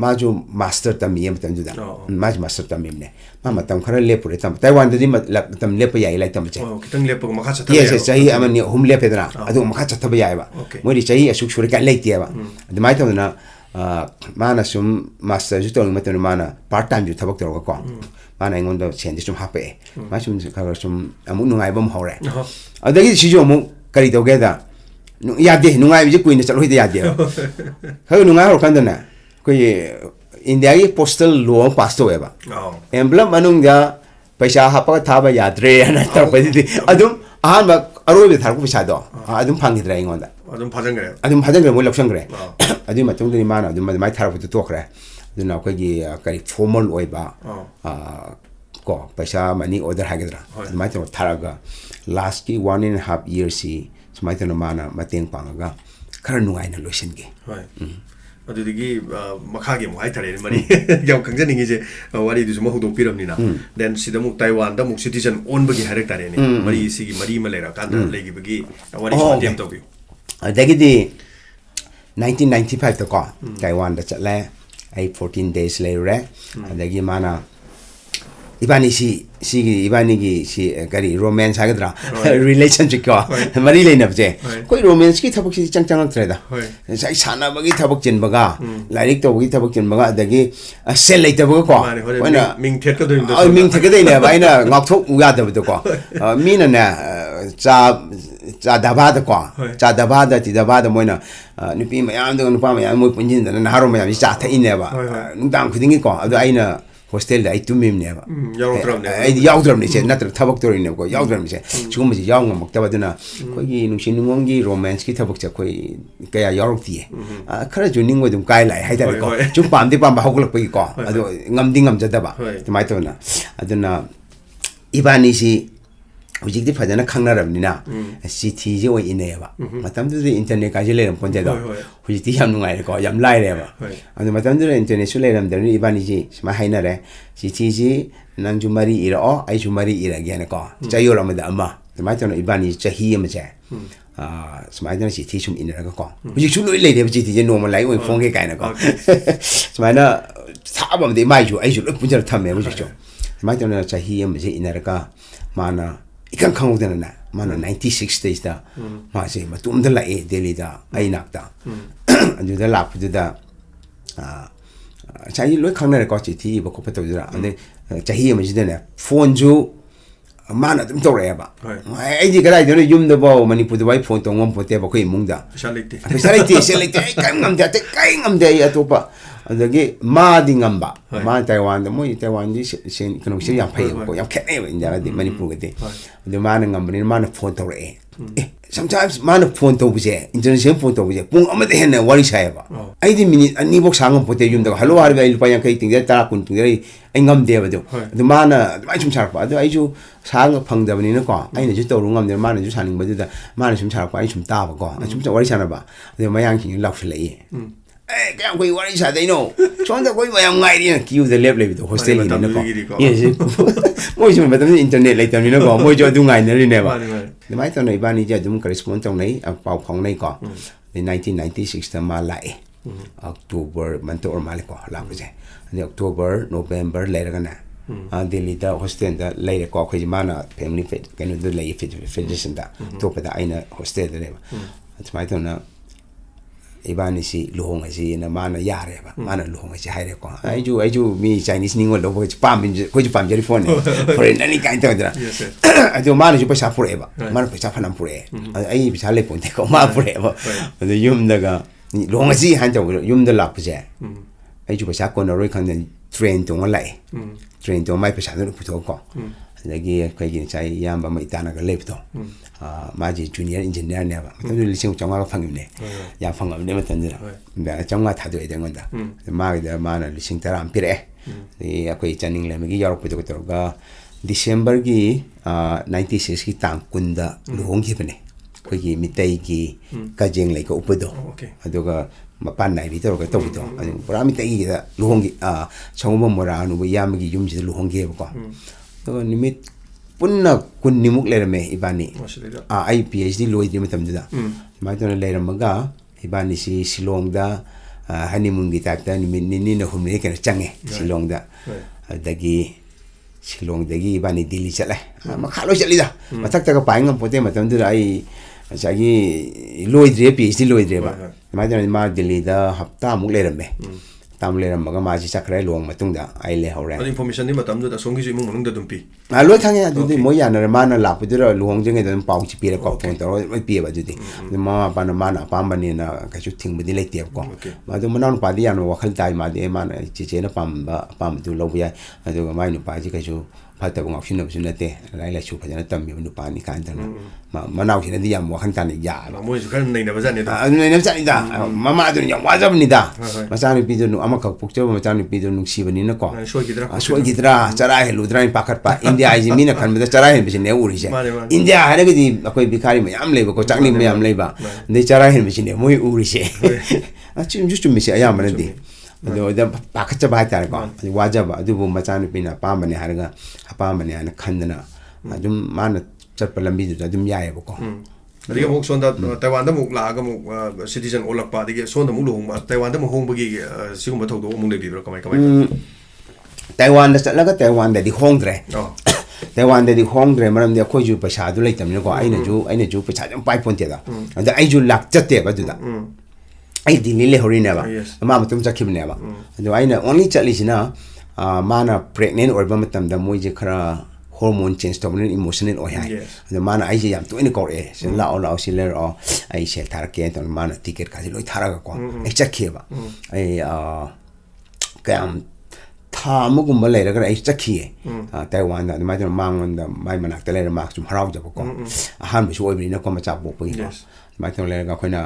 ꯃꯥꯁꯨ ꯃꯥꯁꯇꯔ ꯇꯝꯃꯤꯌꯦ ꯃꯇꯝꯗꯨꯗ ꯃꯥꯁꯨ ꯃꯥꯁꯇꯔ ꯇꯝꯃꯤꯕꯅꯦ ꯃꯥ ꯃꯇꯝ ꯈꯔ ꯂꯦꯞꯄꯨꯔꯦ ꯇꯥꯏꯋꯥꯟꯗꯗꯤ ꯃꯇꯝ ꯂꯦꯞꯄ ꯌꯥꯏ ꯂꯥꯏꯔꯤꯛ ꯇꯝꯕꯁꯦ ꯈꯤꯇꯪ ꯂꯦꯞꯄꯒ ꯃꯈꯥ ꯆꯠꯊꯕ ꯌꯥꯏ ꯆꯍꯤ 1-2 ꯂꯦꯞꯄꯦꯗꯅ ꯑꯗꯨꯒ ꯃꯈꯥ ꯆꯠꯊꯕ ꯌꯥꯏꯑꯕ ꯃꯣꯏꯗꯤ ꯆꯍꯤ ꯑꯁꯨꯛ ꯁꯨꯔꯦ ꯀꯥꯏ ꯂꯩꯇꯦꯕ ꯑꯗꯨꯃꯥꯏꯅ ꯇꯧꯗꯅ ꯃꯥꯅ ꯁꯨꯝ ꯃꯥꯁꯇꯔꯁꯨ ꯇꯧꯔꯤꯉꯩ ꯃꯇꯝꯗ ꯃꯥꯅ ꯄꯥꯔꯠ ꯇꯥꯏꯝꯁꯨ ꯊꯕꯛ ꯇꯧꯔꯒꯀꯣ ꯃꯥꯅ ꯑꯩꯉꯣꯟꯗ ꯁꯦꯟꯁꯦ ꯁꯨꯝ ꯍꯥꯞꯄꯛꯑꯦ ꯃꯥ ꯁꯨꯝ ꯈꯔ ꯁꯨꯝ ꯑꯃꯨꯛ ꯅꯨꯡꯉꯥꯏꯕ ꯑꯃ ꯍꯧꯔꯦ ꯑꯗꯒꯤ ꯁꯤꯁꯨ ꯑꯃꯨꯛ ꯀꯔꯤ ꯇꯧꯒꯦꯗ ꯌꯥꯗꯦ ꯅꯨꯡꯉꯥꯏꯕꯁꯤ ꯀꯨꯏꯅ ꯆꯠꯂꯣꯏꯗ ꯌꯥꯗꯦꯕ ꯈꯔ ꯅꯨꯡꯉꯥꯏ ꯍꯧꯔꯀꯥꯟꯗꯅꯦ ꯑꯩꯈꯣꯏꯒꯤ ꯏꯟꯗꯤꯌꯥꯒꯤ ꯄꯣꯁꯇꯦꯜ ꯂꯣ ꯑꯃ ꯄꯥꯁ ꯇꯧꯋꯦꯕ ꯑꯦꯝꯕ꯭ꯂꯝ ꯃꯅꯨꯡꯗ ꯄꯩꯁꯥ ꯍꯥꯞꯄꯒ ꯊꯥꯕ ꯌꯥꯗ꯭ꯔꯦ ꯍꯥꯏꯅ ꯇꯧꯔꯛꯄꯁꯤꯗꯤ ꯑꯗꯨꯝ ꯑꯍꯥꯟꯕ ꯑꯔꯣꯏꯕꯗ ꯊꯥꯔꯛꯄ ꯄꯩꯁꯥꯗꯣ ꯑꯗꯨꯝ ꯐꯪꯈꯤꯗ꯭ರೆ ꯑꯩꯉꯣꯟꯗ ꯑꯗꯨꯝ ꯐꯥꯖꯟꯈ꯭ꯔꯦ ꯃꯣꯏ ꯂꯧꯁꯟꯈ꯭ರೆ ꯑꯗꯨꯒꯤ ꯃꯇꯨꯡꯗꯗꯤ ꯃꯥꯅ ꯑꯗꯨꯃꯥꯏꯅ ꯊꯥꯔꯛꯄꯗꯨ ꯇꯣꯛꯈ꯭ꯔꯦ ꯑꯗꯨꯅ ꯑꯩꯈꯣꯏꯒꯤ ꯀꯔꯤ ꯐꯣꯔꯃꯦꯜ ꯑꯣꯏꯕ ꯀꯣ ꯄꯩꯁꯥ ꯃꯅꯤ ꯑꯣꯔꯗꯔ ꯍꯥꯏꯒꯗ꯭ꯔꯥ ꯑꯗꯨꯃꯥꯏꯅ ꯇꯧꯔꯒ ꯊꯥꯔꯛꯑꯒ ꯂꯥꯁꯀꯤ 1.5 yearsꯁꯤ ꯁꯨꯃꯥꯏꯅ ꯇꯧꯅ ꯃꯥꯅ ꯃꯇꯦꯡ ꯄꯥꯡꯉꯒ ꯈꯔ ꯅꯨꯡꯉꯥꯏꯅ ꯂꯣꯏꯁꯤꯟꯒꯦ ꯑꯗꯨꯗꯒꯤ ꯃꯈꯥꯒꯤ ꯑꯃꯨꯛ ꯍꯥꯏꯇꯥꯔꯦꯅꯦ ꯃꯔꯤ ꯌꯥꯝ ꯈꯪꯖꯅꯤꯡꯉꯤꯁꯦ ꯋꯥꯔꯤꯗꯨꯁꯨ ꯑꯃꯨꯛ ꯍꯧꯗꯣꯛꯄꯤꯔꯕꯅꯤ나 ꯗꯦꯟ ꯁꯤꯗ ꯑꯃꯨꯛ ꯇꯥꯏꯋꯥꯟꯗ ꯑꯃꯨꯛ ꯁꯤꯇꯤꯖꯟ ꯑꯣꯟꯕꯒꯤ ꯍꯥꯏꯔꯛꯇꯥꯔꯦꯅꯦ ꯃꯔꯤ ꯁꯤꯒꯤ ꯃꯔꯤ ꯑꯃ ꯂꯩꯔꯀꯥꯟꯗ ꯂꯩꯈꯤꯕꯒꯤ ꯋꯥꯔꯤꯁꯨ ꯑꯗꯦꯝ ꯇꯧꯕꯤꯌꯨ ꯑꯗꯒꯤꯗꯤ 1995 ꯗꯀꯣ ꯇꯥꯏꯋꯥꯟꯗ ꯆꯠꯂꯦ ꯑꯩ 14 days ꯂꯩꯔꯨꯔꯦ ꯑꯗꯒꯤ ꯃꯥꯅ 이반이기 그리 로맨스 하거든요. relationship 거 말이 레이나브제. 거의 로맨스기 타복시 짱짱한트레다. 자기 사나버기 타복 진버가 라이릭 또기 타복 진버가 되기 셀 레이터버가 거. 뭐나 민택거도 민택거도 있네. 바이나 막톡 우야더도 거. 미는네 자 चादाबाद को चादाबाद तिदाबाद मोइना नुपी मयाम दो नुपा मयाम मोइ पुंजिन दना नारो मयाम चा थइनेबा नुदाम खुदिंगी को अदो आइना hostel da itu mim ne ba yaudram ne che natra thabak tori ne ko yaudram ne che chum ji yaung mok ta ba duna ko gi nung sin nung gi romance ki thabak cha koi kaya yaurok ti khara ju ning dum kai lai hai da ko chum pam di pam ba hokul ko ko ado ngam ding ngam ja da ba mai to na aduna ibani si hujik di phajana khangna rabni na chithi je oi ine ba matam du internet ka je le ram ponte da hujik ti yam nungai ko yam lai re ba adu matam du internet su le ram da ni ibani ji sma haina re chithi ji nang ju mari ira o ai ju mari ira gyan ko chayo ram da ama mai to ibani chahi am che sma haina chithi sum ine ra ko hujik su loi le de chithi je normal lai oi phone ke kai na ko sma na sa bam de mai ju ai ju lo punjar tham me hujik jo mai to chahi am je ine ra ka mana ikan khangudana na mana 96 days da ma se matum da la e Delhi da ai nak da anju da la pu da chai loi khangna ko chi thi ba ko pa to da ane chahi ma ji da na phone ju mana dum to re ba ai ji ga dai da yum da ba manipur da bai phone to ngom pote ba ko imung da speciality kai ngam da te kai ngam da ya to pa adagi ma di ngamba ma Taiwan da moi Taiwan di sen kanong sia yang phai ko yang khene ba inda di manipur ga de de ma na ngam ni ma na phone to re sometimes ma na phone to buje international phone to buje pung ama de hen na wari sai ba ai di minute ani bok sang pote yum da hello har ba il pa yang kai ting da ta kun tu ai ngam de ba de ma na mai chum char pa ai ju sang phang da ni na ko ai na ju to ru ngam de ma na ju saning ba da ma na chum char pa ai chum ta ba ko chum wari sa na ba de ma yang king lak le kaya koi wari sa dai no chonda koi ma yang ngai ni kiu the lab le to hostel ni na ko yes moi jum ba tam internet lai tam ni na ko moi jo du ngai na ni ne ba de mai to nei ba ni ja dum correspond tong nei pau khong nei ko in 1996 ta ma lai October man to or ma le ko la ba je ni October November lai ra na Delhi da hostel da lai ko khoi ma na family fit kan do lai fit federation da to pa da aina hostel da le ba mai to na ibani si luhong si na mana yare ba mana luhong si haire ko ai ju mi Chinese ningo lo ko pam jeri phone for any kind of da aju mana ju pesa pure ba mana pesa phanam pure ai pesa le ponte ko ma pure ba adu yum daga luhong si han to yum da lap je ai ju pesa ko na roi kan train to ngai train to mai pesa no puto ko lagi kai gi chai yam ba mai ta na ga lep to ma ji junior engineer ne ba to li sing chang ga phang ne ya phang ne ma tan dira ba chang ga tha do de ngon da ma ga ma na li sing taram pire ni akoi chaning le mi gi yor pu to ga December gi 96 ki tang kun da luhong gi bane koi gi mitai gi ka jeng le ko upodo adoga mapan nai ri to ga to to pura mitai gi da luhong gi chang mo mora nu yam gi yum ji luhong gi ba ko to nimit punna kun nimuk le me ibani ai PhD loi di matam da ma to le ramaga ibani si Shillong da honeymoon gi tak da ni na hum ne ka change Shillong da dagi Shillong dagi ibani Delhi chale ma khalo chali da matak ta ka pai ngam pote matam da ai chagi loi di PhD loi di ba ma to ma Delhi da hafta muk le me tam le ram ga ma ji sakrai long matung da ai le hore information ni matam da song gi ju mung da dum pi lo thang ya du mo ya na ma na la pu du luong jeng da pau chi pi le ko phone to pi ba du di ma pa na ma na pa ma ni na ka chu thing bi le te ko ma du ma na pa di ya no wa khal tai ma de ma na chi che na pam ba pam du lo ya du ga mai no pa ji ka chu pa ta ngọc xin na te lai la chu pa na tam mi nu pa ni kan ta na ma na xin di ya mo khan ta ni ya ma mo ju kan nei na ba za ni da nei na za ni da ma ma du ya wa za ni da ma sa ni pi du ama ka puk che ma cha ni pi du nu si ba ni na ko shoi gidra chara he lu dra ni pakat pa India ai ji mi na kan ma chara he bi ne uri je India ha ne gi akoi bikari ma yam le ba ko chak ni ma yam le ba ne chara he bi ne mo uri je a chim ju mi se ayam ma di ado da pakcha ba ta ko wajaba adu bu ma cha ni pi na pa ma ne har ga pa ma ne na khan na adum ma na chat pa lambi du adum ya ba ko adiga muk sonda Taiwan da muk la ga muk citizen olak pa dige sonda muk long ma Taiwan da muk hong bagi sigum ba thodo muk le bi kamai Taiwan da la ga Taiwan da di hong dre Taiwan da di hong dre maram de ko ju pa sha du lai tam ni ko ai na ju pa sha jam pai pon te da da ai ju lak chat te ba du da ai di le hori ne ba ma matum cha khim ne ba do ai na only chali sina ma na pregnant or ba matam da moi je khara hormone change to mun emotional oi hai the mana ai je yam to ni ko e se la o si le o ai se thar ke to mana ticket ka loi thara ga ko ai chak ke ba ai kam tha mo gum le ra ai chak khie Taiwan da mai to mang on da mai manak te le mak sum harau ja ko han bi so bi na ko ma cha bo pi mai to le ga ko na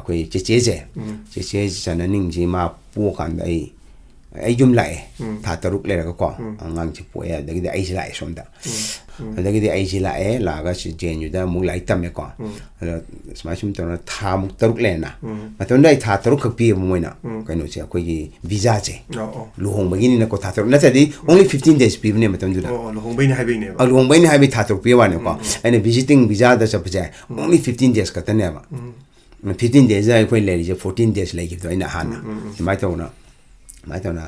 ko che che na ning ji ma pu kan dai ai yum lai tha taruk le ga ko ngang chi pu ya da gi ai lai som da da gi ai ji lai la ga chi je nyu da mu lai tam me ko sma sum to na tha mu taruk le na ma to dai tha taruk khak pi mo na ka no che ko gi visa che lu hong ba gi ni na ko tha taruk na ta di only 15 days pi ne ma tam du da lu hong bai ni hai bai ne lu hong bai ni hai bai tha taruk pi wa ne ko and visiting visa da sa pa only 15 days ka ta ne ba 15 days ai ko le ji 14 days lai gi to ina han mai to na mai to na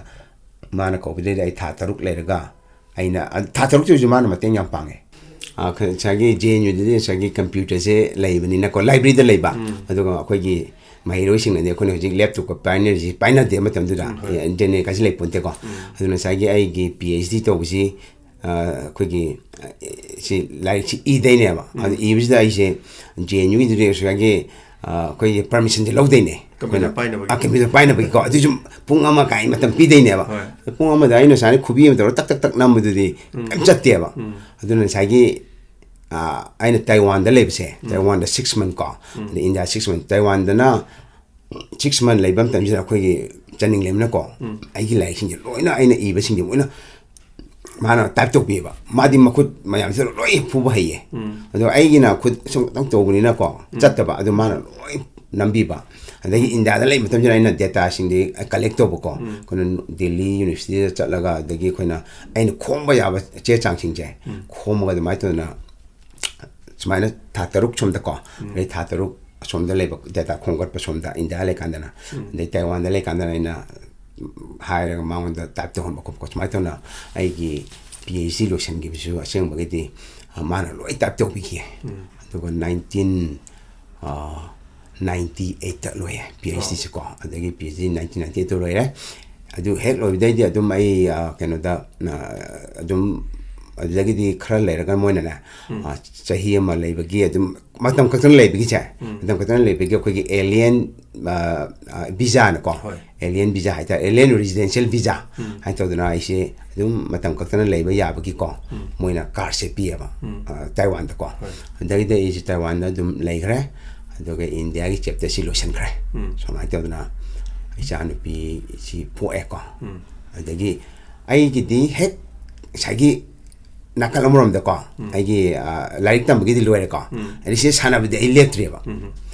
mana ko bide dai tha taruk le ga aina tha taruk ju mana ma teng yang pang e kha chagi je nyu de chagi computer se lai bani na ko library da lai ba adu ga ko gi mai ro sing ne ko ne ji laptop ko pioneer ji pioneer de ma tam du da de ne ka ji lai pon te ko adu na chagi ai gi phd to ji ko gi si lai chi I de ne ba adu I bi da ai je nyu de chagi ko gi permission de lo de ne computer paina ba ko adu jum pung ama kai matam pi de ne ba pung ama da ina sani khubi ma tak tak tak nam du di kam chat te ba adu na sagi aina Taiwan da lebe se Taiwan da 6 month ko India 6 month Taiwan da na 6 month leibam tam ji ko gi chaning lem na ko ai gi lai sing ji loina aina I ba sing ji moina mana type to bi ba madi makut mayam se loi pu ba ye adu ai gi na khut song tang to ni na ko chat ba adu mana loi nambi ba adagi India da lai matam jana ina data sing di collect to ko kono Delhi University da chalaga adagi khoina aina khomba ya ba che chang sing je khomba da mai to na smaina tha taruk chom da ko re tha taruk chom da lai ba data khongat pa chom da India lai kan da na dai Taiwan da lai kan da ina higher amount da tap to hon ko ko mai to na ai gi PhD lo shen gi bisu aseng ba gi mana lo tap to bi ki to ko 1998 lo ya PhD se ko adagi PhD 1998 to lo ya adu head lo dai dia dum ai keno da adum adagi di khara le ra mo na chahi ma le bagi adum matam ka tan le bagi cha matam ka tan le bagi ko gi alien visa na ko alien visa ha ta alien residential visa ha to na ai se adum matam ka tan le ba ya bagi ko mo na car se pi ba Taiwan da ko adagi dai is Taiwan da dum le gra adoga India gi chapter solution kre so ma ta na isa no pi si po eko adagi ai gi di het sagi nakalamrom da ko ai gi like tam gi di loire ko ai si sana bi de electric ba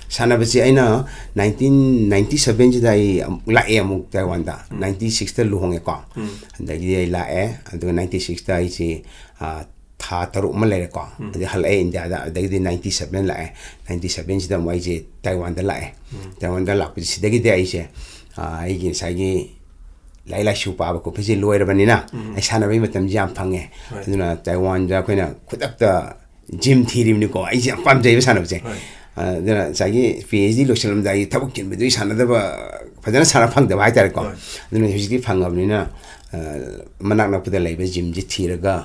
sana bi si aina 1997 ji dai la e mu Taiwan da 96 ta lu hong e ko adagi ai la e adoga 96 ta ai si tha taruk ma le ko de hal e India da de 97 la 97 da mai je Taiwan da la Taiwan da la pi si de gi de ai je ai gi sa gi lai la shu pa ba ko pi ji loir ba ni na ai sana bai matam jam phange aduna Taiwan da ko na khudak da gym thirim ni ko ai je pam jai ba sana je aduna sa gi PhD lo shalom da ai tabuk kin bi du sana da ba phajana sana phang da bai tar ko aduna ji phang ab ni na manak na pu da lai ba gym ji thiraga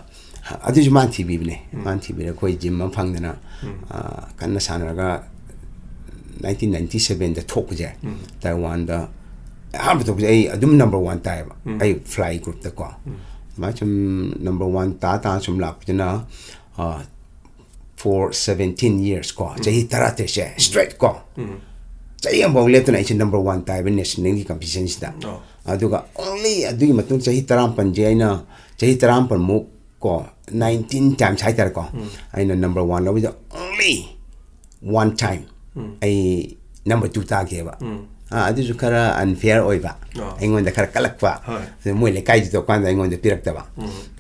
adu man TV ne man TV re koi gym man phang na kan na san ra 1997 da thok je Taiwan da ha bu to ai adum number 1 tai ba ai fly group da ko ma chum number 1 ta chum lak na for 17 years ko jahi tarate she straight ko jahi am bong le to na I number 1 tai ba national competition da adu ga only adu matun jahi taram pan je na jahi taram pan mu ko 19 times hai tar ko aina number 1 lo with only one time ai number 2 ta ke ba adu ju kara unfair oi ba ai ngon da kara kalak ba mo le kai to kan da ngon da pirak ta ba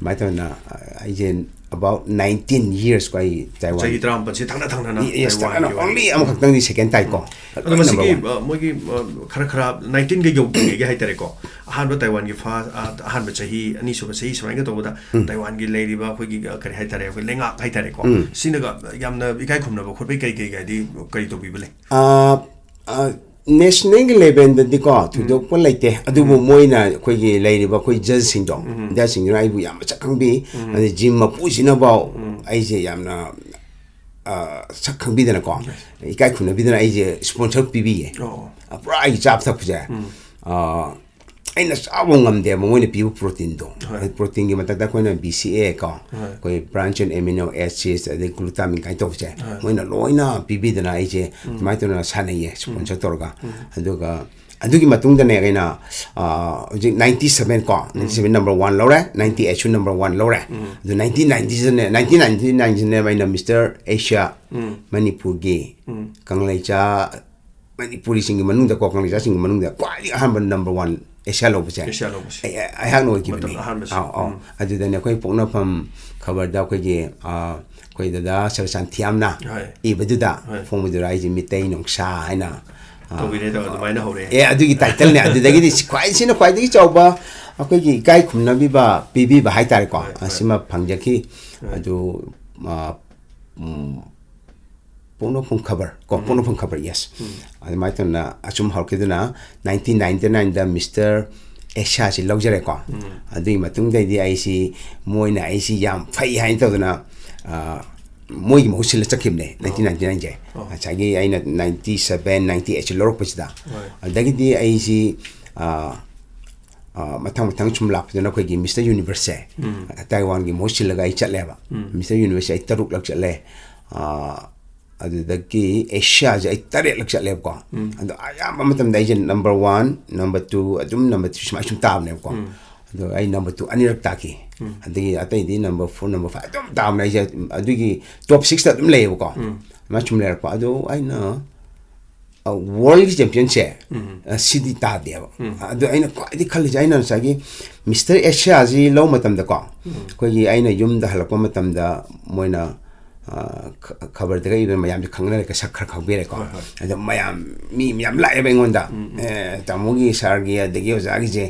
mai to na ai jen about 19 years ko ai Taiwan jahi tram pa se thangna na yes only am khak tang di second tai ko adu masiki mogi khara 19 ge yo ge hai tare ko ahan ba Taiwan gi fa ahan ba jahi ani so ba sei so ngai to da Taiwan gi leiri ba khoi gi kare hai tare ko lenga hai tare ko sinaga yamna ikai khumna ba khot bai kai di kai to bi bele national level the ko to do ko laite adubu moina khoigi leiriba khoi judge sing do da sing rai bu yam chakang bi ade gym ma pusina ba ai je yamna chakang bi dana ko ikai khuna bi dana ai je sponsor pb pra ai job thak je aina sabong ngamde mo ni piu protein do protein gi mata da ko na bca ko ko branch and amino acids de glutamine kai to je mo na loina pb dana ai je mai to na sana ye sponsor to ga aduga adugi matung da ne ga na 97 ko 97 number 1 lo re 98 number 1 lo re the 1999 ne mai na Mr Asia Manipur ge kanglai cha Manipuri sing manung da ko kanglai cha sing manung da kwali aham number 1 Asia lo bche I have no given adu da ne ko pokna pham khabar da ko ge ko da sar san thiam na e bedu da phom du rai ji mitai nong sha aina to bi ne da mai na hore adu gi title ne adu da gi kwai sin kwai di chawba ko gi kai khum na bi ba pb ba hai tar ko asima phangjakhi adu pono phum khabar ko pono phum khabar yes adu mai ton na achum hor ke na 1999 da Mr Asia si logjare ko adu matung dai di ai si moina ai si yam phai hain to na moi gi mosil chakim ne 1999 je achagi aina 97 98 lorok pachda adagi di ai si matang chum lap na ko gi Mr Universe Taiwan gi mosil lagai chatle ba Mr Universe ai taruk lak chatle adu dagi Asia ja ai tare lak chatle ko adu ayam matam dai jen number 1 number 2 adum number 3 sma chum tab ne ko adu ai number 2 anirak taki adagi atai di number 4 number 5 adum tab nai ja adugi top 6 ta dum le ko ma chum le ko adu ai na world championship city ta de adu ai na ko di khali jai na sa gi Mr Asia ji lo matam da ko gi ai na yum da halako matam da moina khabar da ga mayam ji khangna ka sakhar khawbe ko adu mayam mi mayam la e bengon da tamugi sargi adagi ozagi je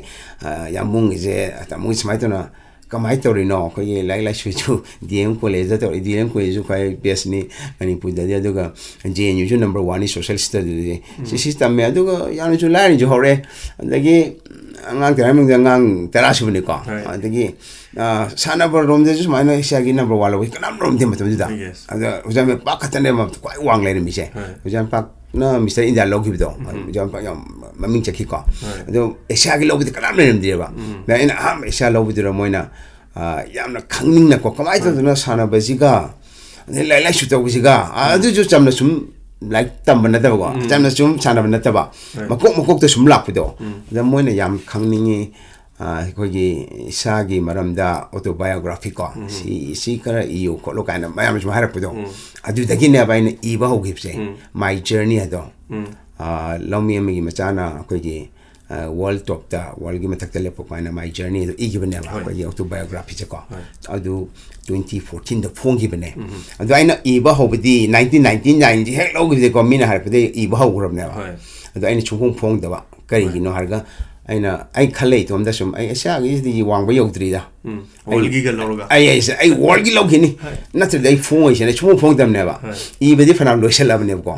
yamung je tamugi smai to na kamai to rino ko ye lai lai shu chu diem college to diem ko ju kai bes ni ani pu da dia doga je ju number 1 ni social study si system me aduga yan ju lai ju hore adagi angang teramung angang terasu ni ko adagi sana bor rom de ju mai na sia gi number 1 lo ka number rom de matam da ada ujame pa khatane ma ko wang lai ni se ujame pa na Mr India logi bido ujame pa maming chaki ko ado sia gi logi ka nam nem de ba na ina am sia logi de moina yamna khangning na ko kamai to na sana ba ji ga lai lai shu to ji ga adu ju chamna sum like tam na ta ba chamna sum sana ba na ta ba makok to sum lak bido da moina yam khangning ko gi sagi maramda autobiography ko si kara iyo ko lo kana mayam ju harap do adu dagi ne ba ina i ba ho gipse my journey ado lomi mi machana ko gi world top da world gi matak tele pok na my journey do i gi bane ba ko gi autobiography che ko adu 2014 da phone gi bane adu aina i ba ho bidi 1999 ji hek lo gi ko mina harap de i ba ho guram ne ba adu aina chung phone da ba kari gi no harga aina ai khale to amda sum ai asa gi di wang ba yogdri da olgi ga loroga ai wolgi logi ni natre dai phone ai ne chum phone dam ne ba I be di fanam lo sel ab ne ko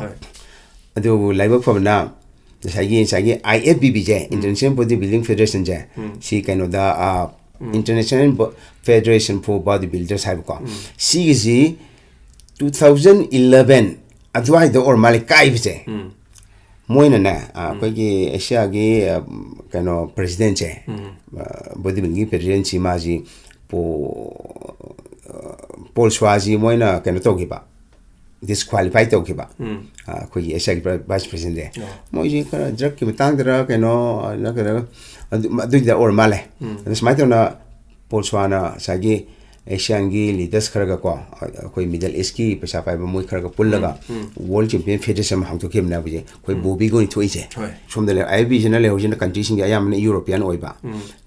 adu live phone na sagi IFBB je International Bodybuilding Federation je si kaino da International Federation for Bodybuilders hai ko si gi 2011 adwai do or malikai je moina na ko gi asia gi kano president che bodybuilding president chi maji Paul Schwazi moina kano to gi ba disqualify to gi ba ko gi asia gi vice president moji kara drug ki matang dra kano na kara adu da or male smai to na Paul Schwana sagi Asian gi leaders kharaga ko koi Middle East ki pesa pai ba moi kharaga pullaga world champion federation hang to kem na buje koi bobi go ni thoi je from the IB general le hojina country sing ayam ne European oi ba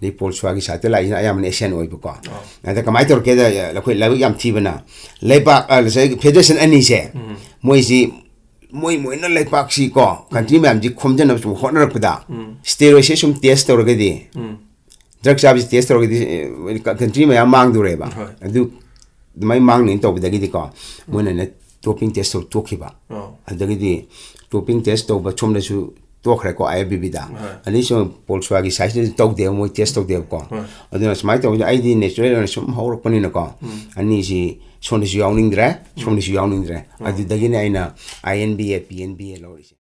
ni Paul Swagi sate la ayam ne Asian oi ba ko na ta kamai tor ke da la koi la yam thi bana le ba federation ani se moi si moi na le pak si ko country mam ji khomjan na chu honor ku da steroid sum test tor ge di drug service test tor gi country ma mang du re ba adu mai mang ni to da gi ko mo na doping test to ki ba adu gi doping test to ba chom na su ꯇꯣꯛꯈ꯭ꯔꯦꯀꯣ IFBBꯗ ꯑꯅꯤꯁꯨ ꯄꯣꯜꯁꯋꯥꯒꯤ ꯁꯥꯏꯖꯇꯗꯤ ꯇꯧꯗꯦꯕ ꯃꯣꯏ test ꯇꯧꯗꯦꯕꯀꯣ ꯑꯗꯨꯅ ꯁꯨꯃꯥꯏꯅ ꯇꯧꯕꯁꯦ ꯑꯩꯗꯤ natural ꯑꯣꯏꯅ ꯁꯨꯝ ꯍꯧꯔꯛꯄꯅꯤꯅꯀꯣ ꯑꯅꯤꯁꯤ ꯁꯣꯝꯗꯁꯨ ꯌꯥꯎꯅꯤꯡꯗ꯭ꯔꯦ ꯁꯣꯝꯗꯁꯨ ꯌꯥꯎꯅꯤꯡꯗ꯭ꯔꯦ ꯑꯗꯨꯗꯒꯤꯅꯦ ꯑꯩꯅ INBA PNBA ꯂꯧꯔꯤꯁꯦ